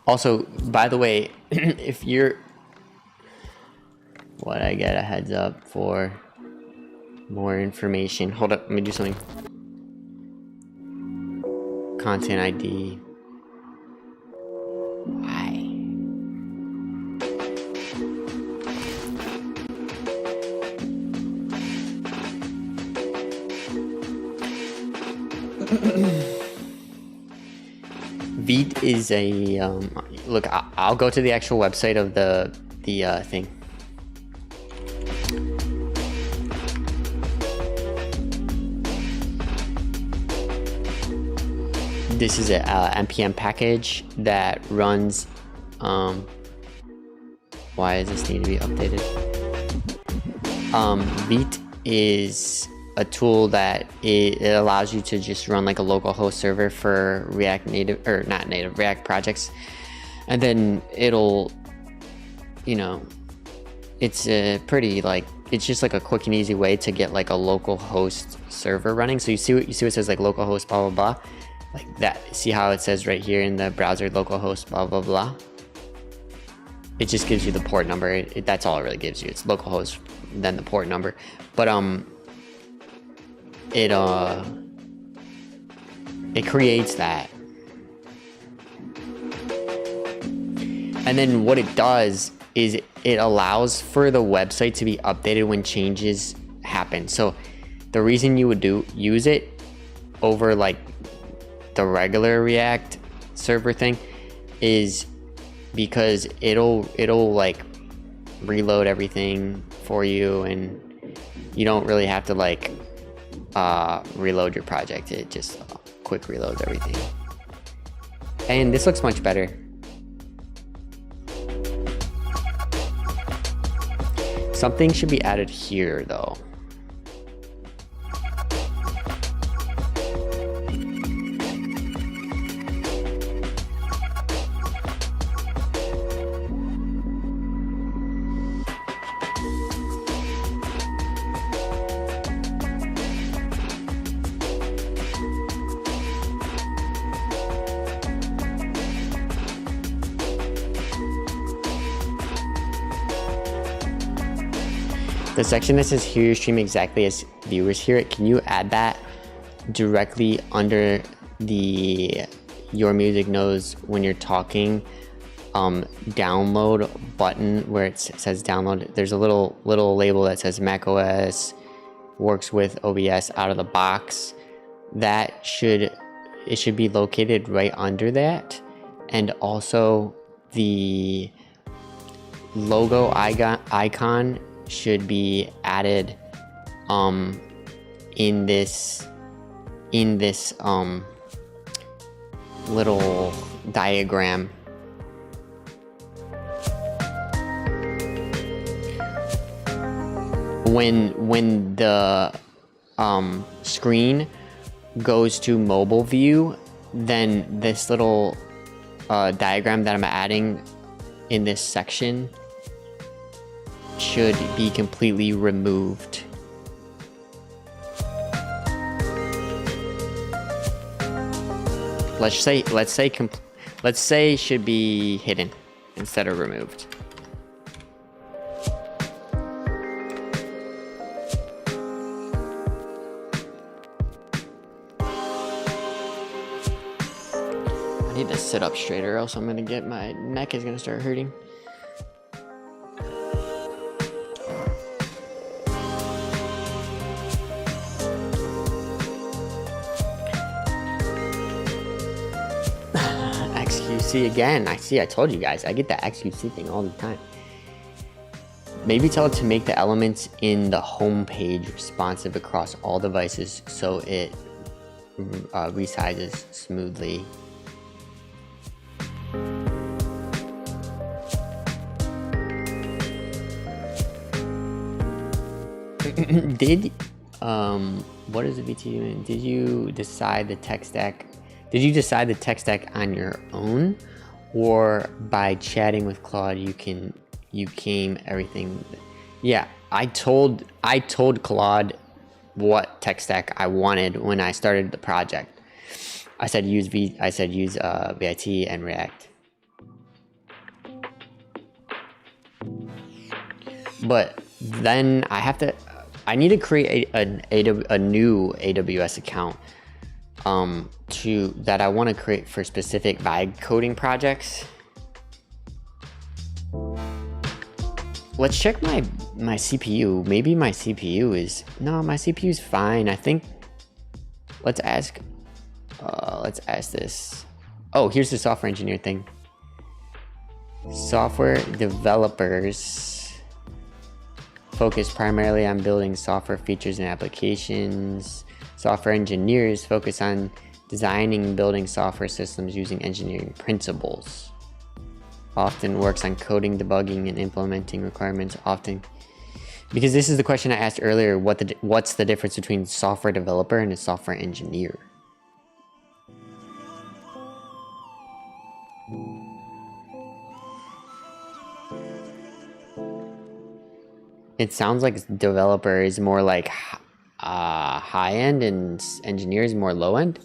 Also, by the way, if you're I get a heads up for more information. Hold up, let me do something. Content ID. Vite is a look. I'll go to the actual website of the thing. This is a npm package that runs. Why does this need to be updated? Vite is a tool that it allows you to just run like a local host server for React Native, or not native, React projects, and then it'll, it's a pretty it's just like a quick and easy way to get like a local host server running. So you see what it says, like localhost blah blah blah, like that. See how it says right here in the browser, localhost blah blah blah. It just gives you the port number. That's all it really gives you. It's localhost, then the port number. But it creates that, and then what it does is it allows for the website to be updated when changes happen. So the reason you would use it over like the regular React server thing is because it'll like reload everything for you, and you don't really have to like reload your project. It just quick reloads everything, and this looks much better. Something should be added here though. The section that says hear your stream exactly as viewers hear it, can you add that directly under the Your Music Knows when you're talking download button where it says download? There's a little label that says Mac OS works with OBS out of the box. It should be located right under that, and also the logo icon should be added in this little diagram. When the screen goes to mobile view, then this little diagram that I'm adding in this section should be completely removed. Let's say should be hidden instead of removed. I need to sit up straighter, else I'm gonna get, my neck is gonna start hurting. XQC again. I told you guys, I get that XQC thing all the time. Maybe tell it to make the elements in the home page responsive across all devices so it resizes smoothly. What is the VTU? Did you decide the tech stack? Did you decide the tech stack on your own, or by chatting with Claude you came everything? Yeah, I told Claude what tech stack I wanted when I started the project. I said use VIT and React. But then I need to create a new AWS account that I want to create for specific vibe coding projects. Let's check my CPU. Maybe my CPU is fine. I think let's ask this. Oh, here's the software engineer thing. Software developers focus primarily on building software features and applications. Software engineers focus on designing and building software systems using engineering principles. Often works on coding, debugging, and implementing requirements. Often, because this is the question I asked earlier, what's the difference between software developer and a software engineer? It sounds like developer is more like high end and engineer is more low end.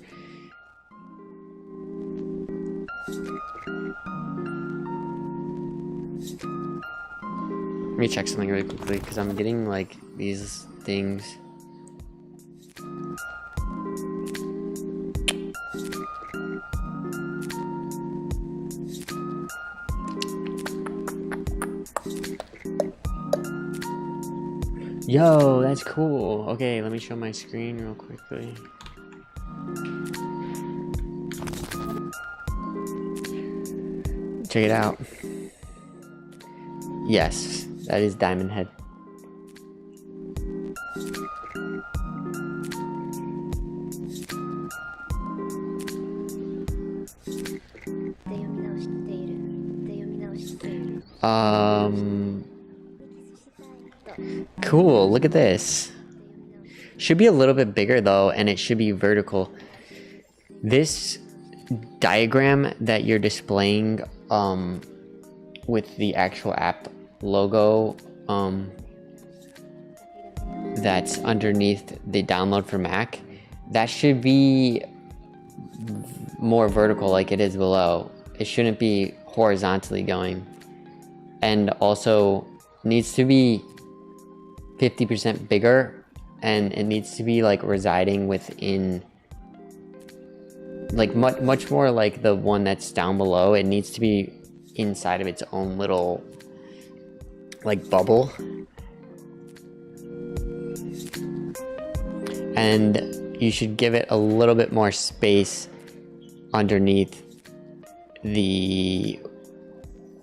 Let me check something really quickly because I'm getting like these things. Yo, that's cool. Okay, let me show my screen real quickly. Check it out. Yes, that is Diamond Head. Cool, look at this. Should be a little bit bigger though, and it should be vertical. This diagram that you're displaying with the actual app logo that's underneath the download for Mac, that should be more vertical like it is below. It shouldn't be horizontally going. And also needs to be 50% bigger, and it needs to be like residing within, like much more like the one that's down below. It needs to be inside of its own little like bubble, and you should give it a little bit more space underneath the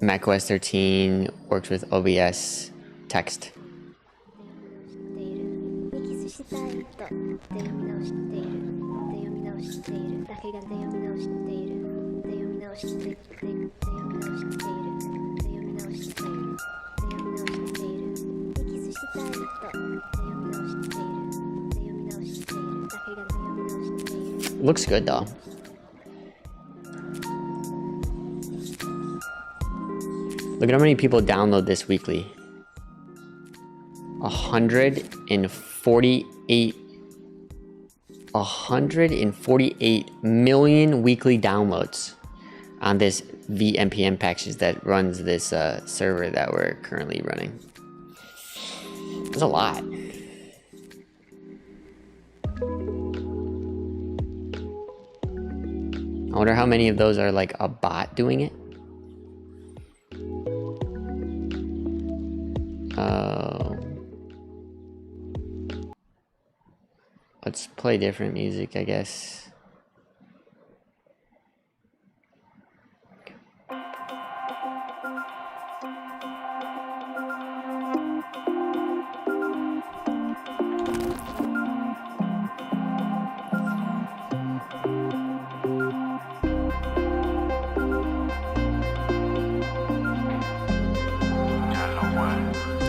macOS 13 works with OBS text. Looks good though. Look at how many people download this weekly. 148 million weekly downloads on this vNPM package that runs this server that we're currently running. That's a lot. I wonder how many of those are like a bot doing it. Let's play different music, I guess.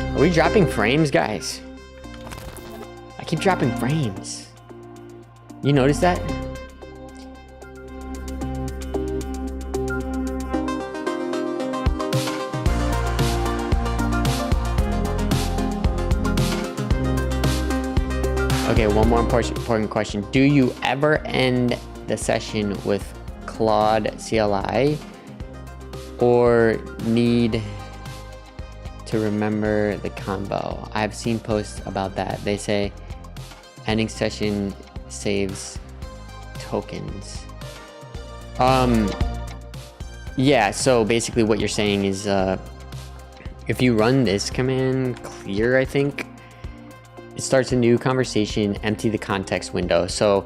Are we dropping frames, guys? I keep dropping frames. You notice that? Okay, one more important question. Do you ever end the session with Claude CLI or need to remember the combo? I've seen posts about that. They say ending session saves tokens. Yeah, so basically what you're saying is if you run this command clear, I think it starts a new conversation, empty the context window. So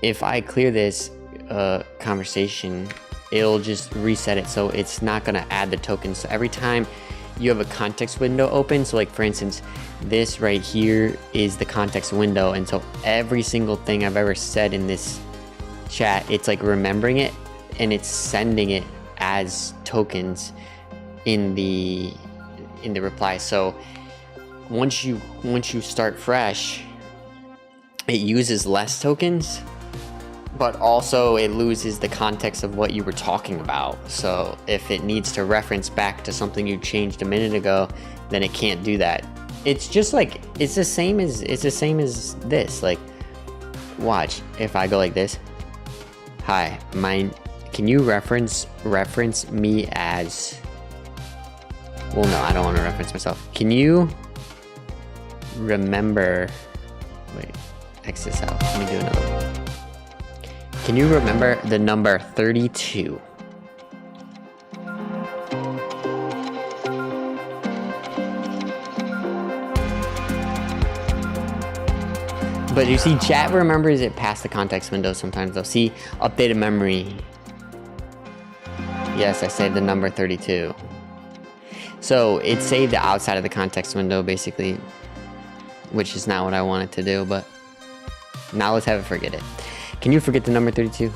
if I clear this conversation, it'll just reset it, so it's not gonna add the tokens. So every time you have a context window open, so like for instance, this right here is the context window, and so every single thing I've ever said in this chat, it's like remembering it and it's sending it as tokens in the reply. So once you start fresh, it uses less tokens, but also it loses the context of what you were talking about. So if it needs to reference back to something you changed a minute ago, then it can't do that. It's just like, it's the same as this. Like, watch, if I go like this, hi, can you reference me as, well, no, I don't want to reference myself. Can you remember, wait, X this out, let me do another one. Can you remember the number 32? But you see, chat remembers it past the context window sometimes. They'll see updated memory. Yes, I saved the number 32. So it saved outside of the context window, basically, which is not what I wanted to do, but now let's have it forget it. Can you forget the number 32?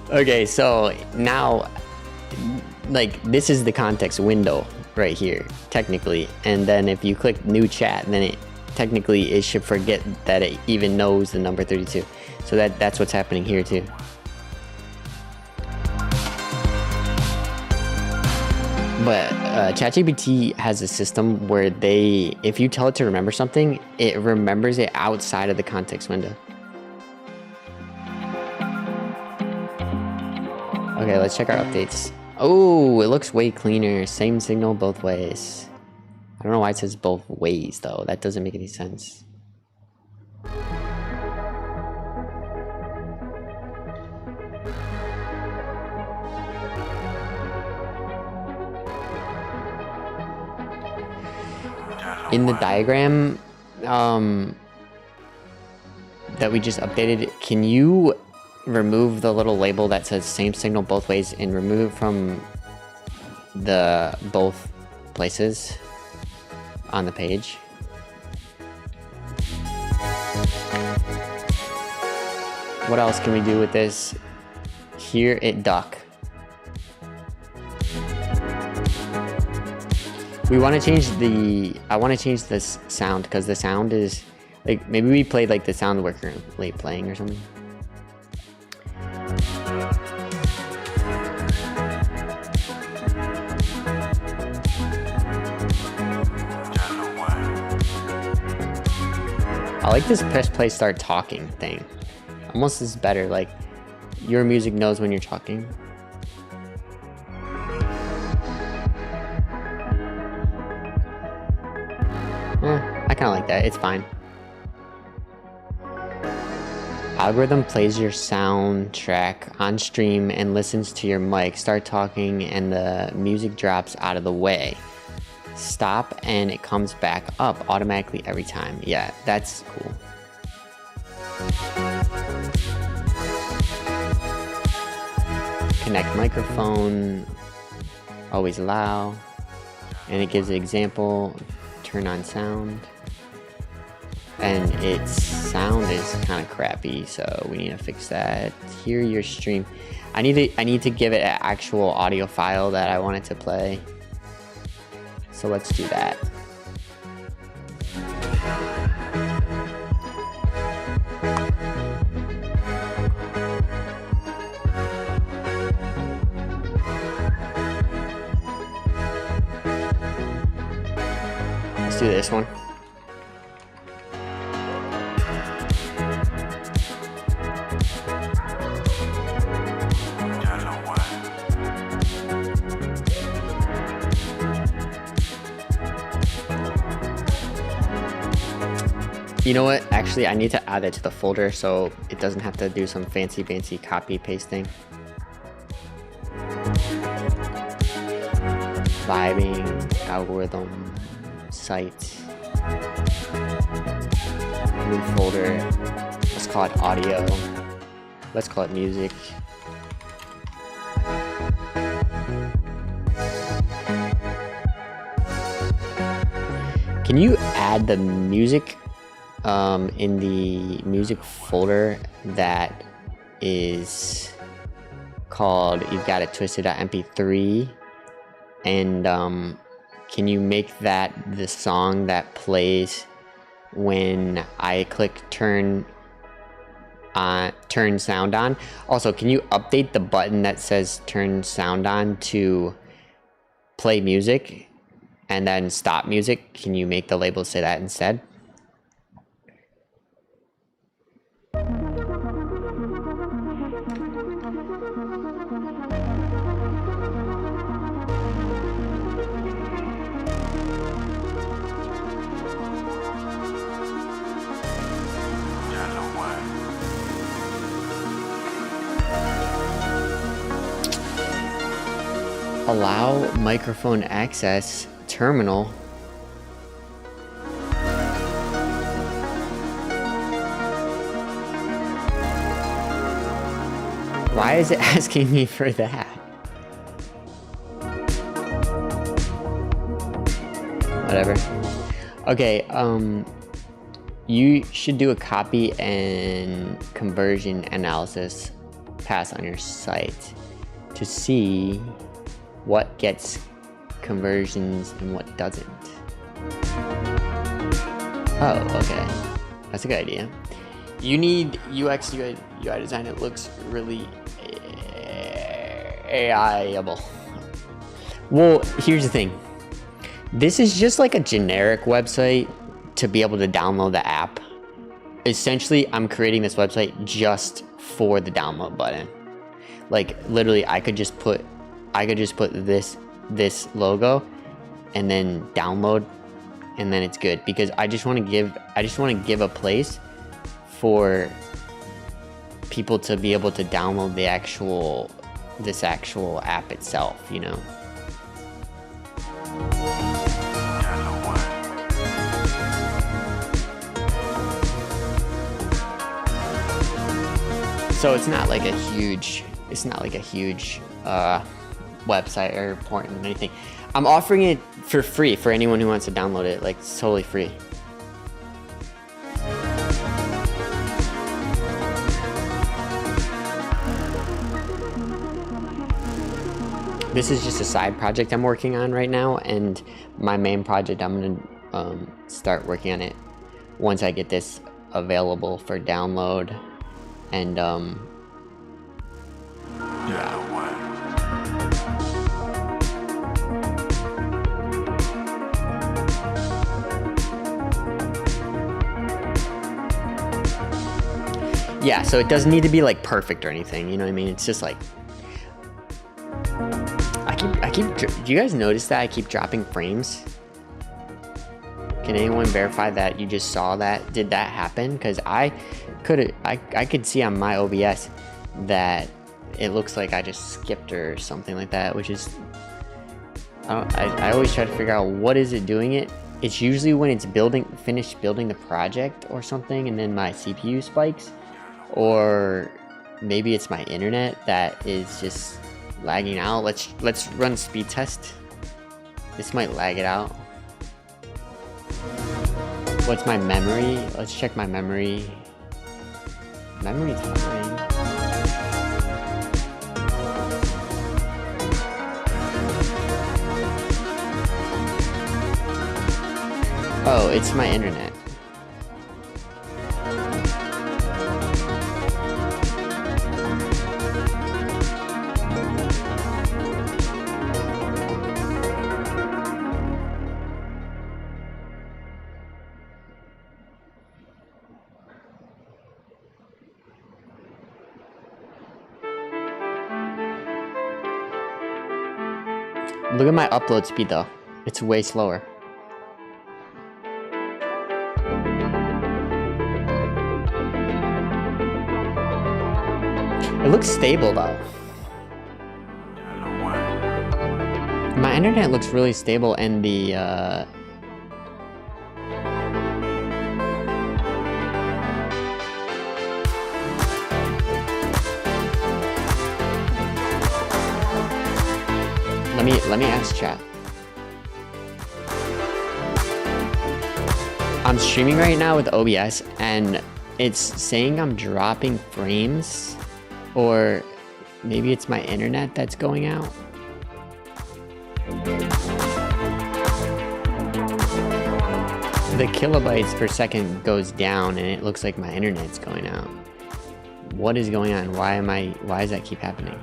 Okay, so now, like, this is the context window right here, technically. And then if you click new chat, then it should forget that it even knows the number 32. So that's what's happening here too. But ChatGPT has a system where if you tell it to remember something, it remembers it outside of the context window. Okay, let's check our updates. Oh, it looks way cleaner. Same signal both ways. I don't know why it says both ways though. That doesn't make any sense. In the diagram that we just updated, can you remove the little label that says same signal both ways and remove from the both places on the page? What else can we do with this? Hear it duck. We want to change the, I want to change this sound because the sound is, like, maybe we played like the sound we're currently playing or something. I like this press play start talking thing. Almost is better, like your music knows when you're talking. I kind of like that. It's fine. Algorithm plays your soundtrack on stream and listens to your mic. Start talking and the music drops out of the way. Stop and it comes back up automatically every time. Yeah, that's cool. Connect microphone. Always allow. And it gives an example. Turn on sound, and its sound is kind of crappy, so we need to fix that. Hear your stream. I need to give it an actual audio file that I want it to play, so let's do that. Let's do this one. You know what? Actually, I need to add it to the folder so it doesn't have to do some fancy copy paste thing. Vibing, algorithm, site, new folder. Let's call it audio. Let's call it music. Can you add the music in the music folder that is called You've Got It Twisted.mp3, and can you make that the song that plays when I click turn sound on? Also, can you update the button that says turn sound on to play music and then stop music? Can you make the label say that instead? Allow microphone access terminal. Why is it asking me for that? Whatever. Okay, you should do a copy and conversion analysis pass on your site to see what gets conversions and what doesn't. Oh, okay. That's a good idea. You need UX UI design. It looks really AI-able. Well, here's the thing. This is just like a generic website to be able to download the app. Essentially, I'm creating this website just for the download button. Like literally I could just put this logo and then download, and then it's good, because I just want to give a place for people to be able to download this actual app itself, you know. So it's not like a huge website or important or anything. I'm offering it for free for anyone who wants to download it. Like, it's totally free. This is just a side project I'm working on right now, and my main project, I'm gonna start working on it once I get this available for download. And yeah, so it doesn't need to be like perfect or anything, you know what I mean? It's just like do you guys notice that I keep dropping frames? Can anyone verify that you just saw that? Did that happen? Because I could see on my OBS that it looks like I just skipped or something like that, which is, I always try to figure out what is it doing it. It's usually when it's finished building the project or something, and then my CPU spikes, or maybe it's my internet that is just lagging out. Let's run speed test. This might lag it out. What's my memory? Let's check my memory. Memory's fine. Oh, it's my internet. Look at my upload speed though. It's way slower. It looks stable though. My internet looks really stable, and the let me ask chat. I'm streaming right now with OBS, and it's saying I'm dropping frames, or maybe it's my internet that's going out. The kilobytes per second goes down, and it looks like my internet's going out. What is going on? Why does that keep happening?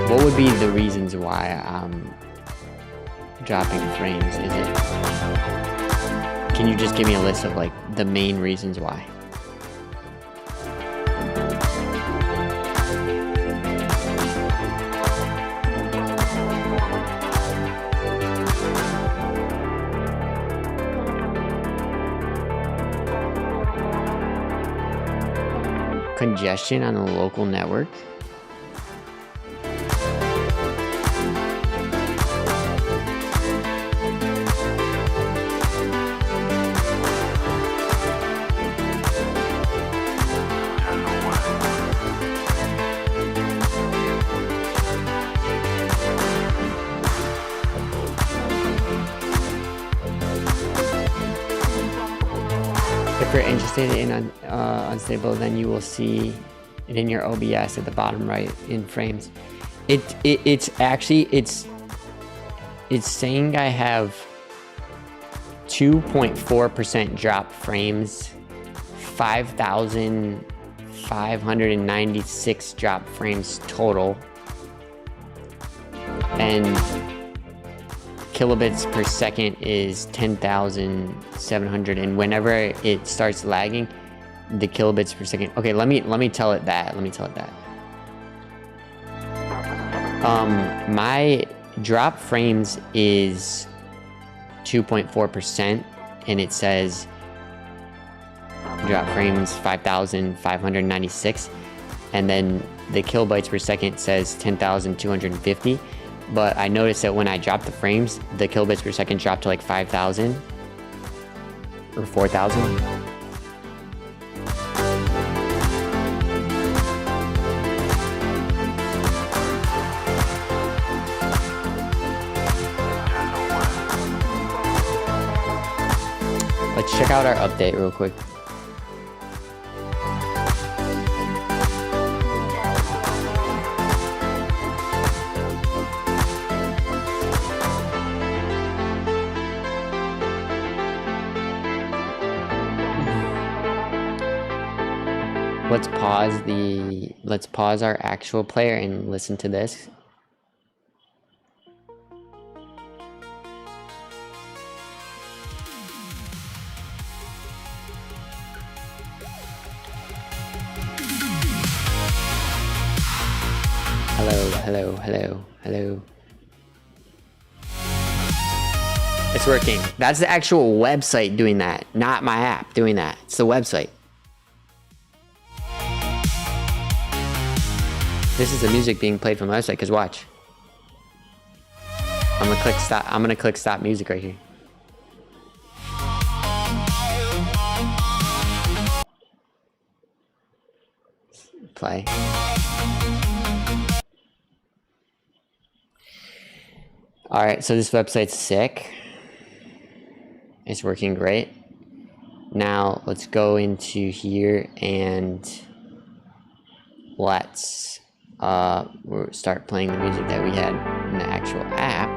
What would be the reasons why I'm dropping frames? Can you just give me a list of like the main reasons why? Congestion on a local network? If you're interested in unstable, then you will see it in your OBS at the bottom right in frames. It's saying I have 2.4% drop frames, 5,596 drop frames total, and kilobits per second is 10,700, and whenever it starts lagging, the kilobits per second. Okay, let me tell it that. My drop frames is 2.4%, and it says drop frames 5,596, and then the kilobytes per second says 10,250. But I noticed that when I dropped the frames, the kilobits per second dropped to like 5,000 or 4,000. Let's check out our update real quick. Let's pause our actual player and listen to this. Hello. It's working. That's the actual website doing that, not my app doing that. It's the website. This is the music being played from the website, because watch. I'm gonna click stop music right here. Play. Alright, so this website's sick. It's working great. Now let's go into here and let's we'll start playing the music that we had in the actual app.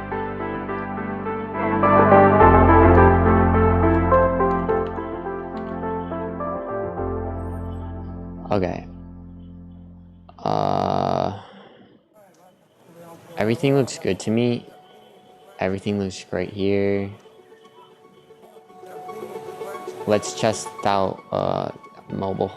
Okay. Everything looks good to me. Everything looks great here. Let's test out mobile.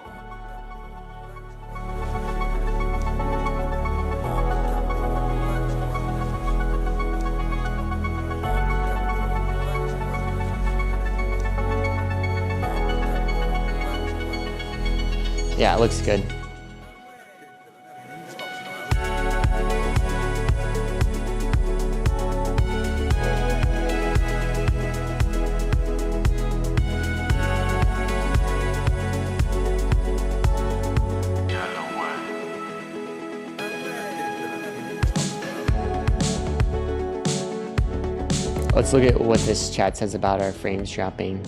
Yeah, it looks good. Let's look at what this chat says about our frames dropping.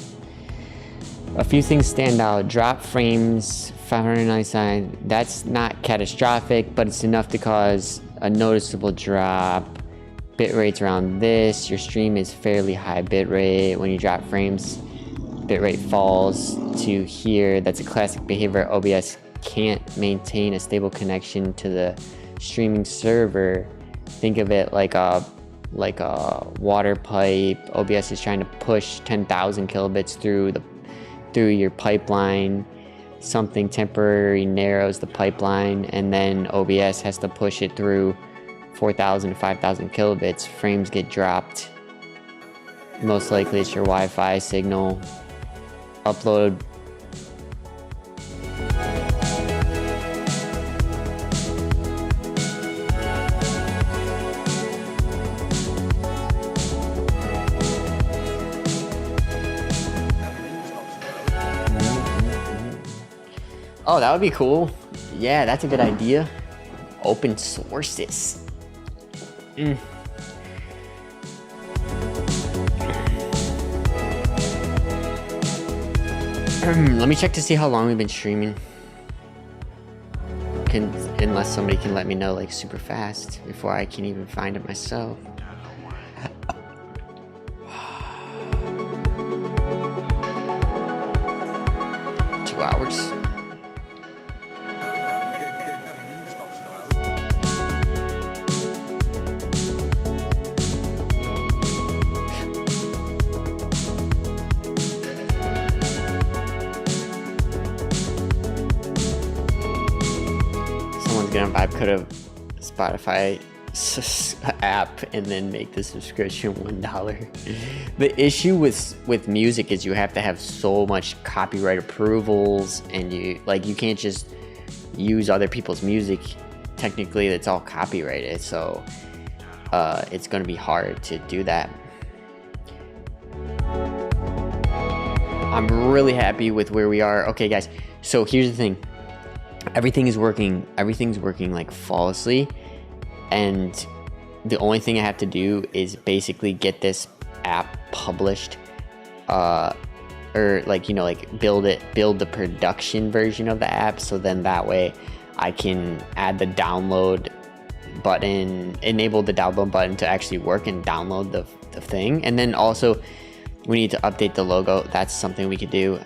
A few things stand out. Drop frames 599. That's not catastrophic, but it's enough to cause a noticeable drop. Bit rates around this. Your stream is fairly high bit rate. When you drop frames, bit rate falls to here. That's a classic behavior. OBS can't maintain a stable connection to the streaming server. Think of it like a water pipe. OBS is trying to push 10,000 kilobits through your pipeline. Something temporary narrows the pipeline, and then OBS has to push it through 4,000 to 5,000 kilobits. Frames get dropped. Most likely it's your Wi-Fi signal. Upload. Oh, that would be cool. Yeah, that's a good idea. Open source this. Let me check to see how long we've been streaming. Unless somebody can let me know like super fast before I can even find it myself. 2 hours. good on Vibe could have Spotify app and then make the subscription $1. The issue with music is you have to have so much copyright approvals, and you can't just use other people's music. Technically, it's all copyrighted, so it's going to be hard to do that. I'm really happy with where we are. Okay, guys, so here's the thing. Everything's working like flawlessly, and the only thing I have to do is basically get this app published, or build the production version of the app, so then that way I can add the download button, enable the download button to actually work and download the thing. And then also we need to update the logo. That's something we could do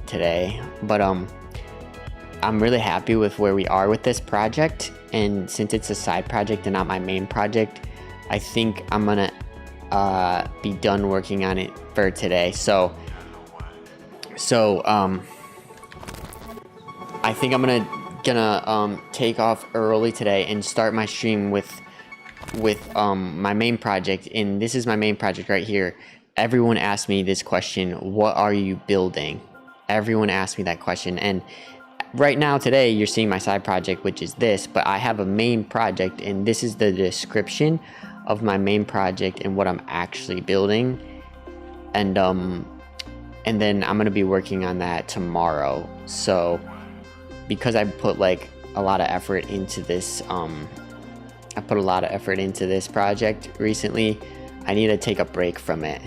today. But I'm really happy with where we are with this project, and since it's a side project and not my main project, I think I'm gonna be done working on it for today. So I think I'm gonna take off early today and start my stream with my main project. And this is my main project right here. Everyone asked me this question: what are you building? Everyone asked me that question, and right now today you're seeing my side project, which is this, but I have a main project, and this is the description of my main project and what I'm actually building. And then I'm gonna be working on that tomorrow. So because I put like a lot of effort into this, I put a lot of effort into this project recently, I need to take a break from it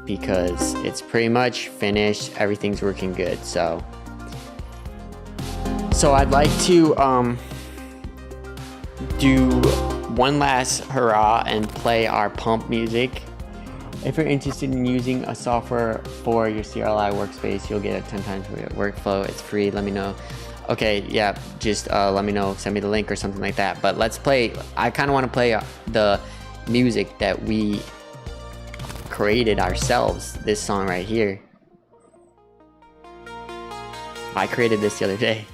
because it's pretty much finished. Everything's working good. So I'd like to do one last hurrah and play our pump music. If you're interested in using a software for your CLI workspace, you'll get it 10 times for your workflow. It's free. Let me know. Okay, yeah, just let me know. Send me the link or something like that. But let's play. I kind of want to play the music that we created ourselves. This song right here. I created this the other day.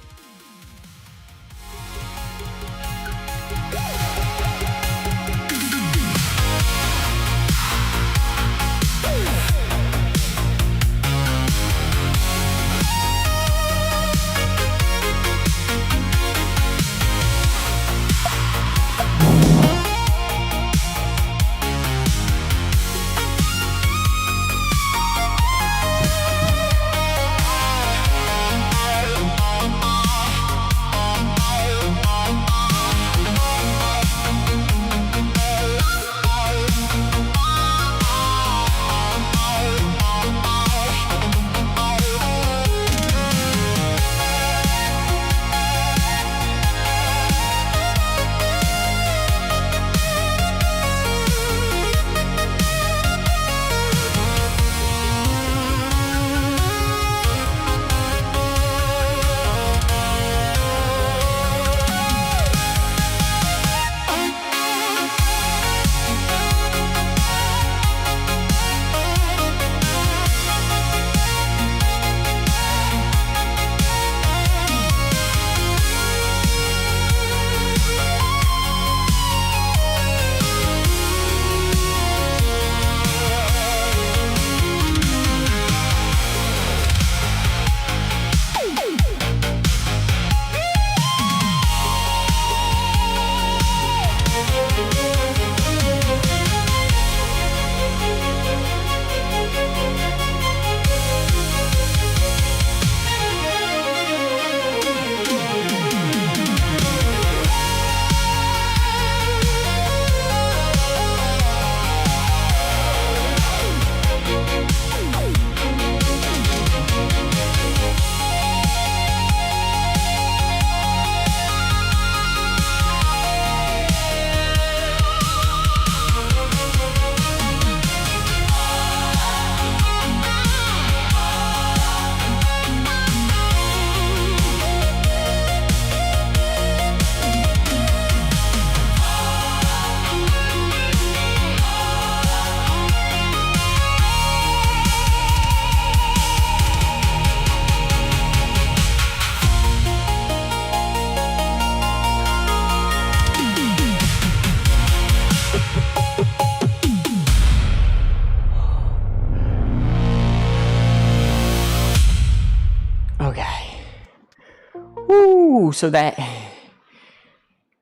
Woo! So that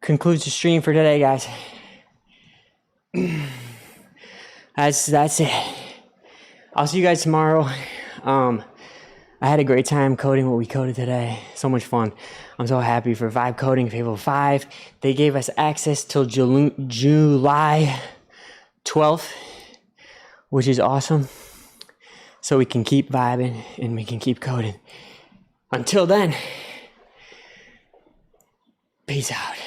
concludes the stream for today, guys. That's it. I'll see you guys tomorrow. I had a great time coding what we coded today. So much fun. I'm so happy for Vibe Coding Fable 5. They gave us access till July 12th, which is awesome. So we can keep vibing and we can keep coding. Until then, peace out.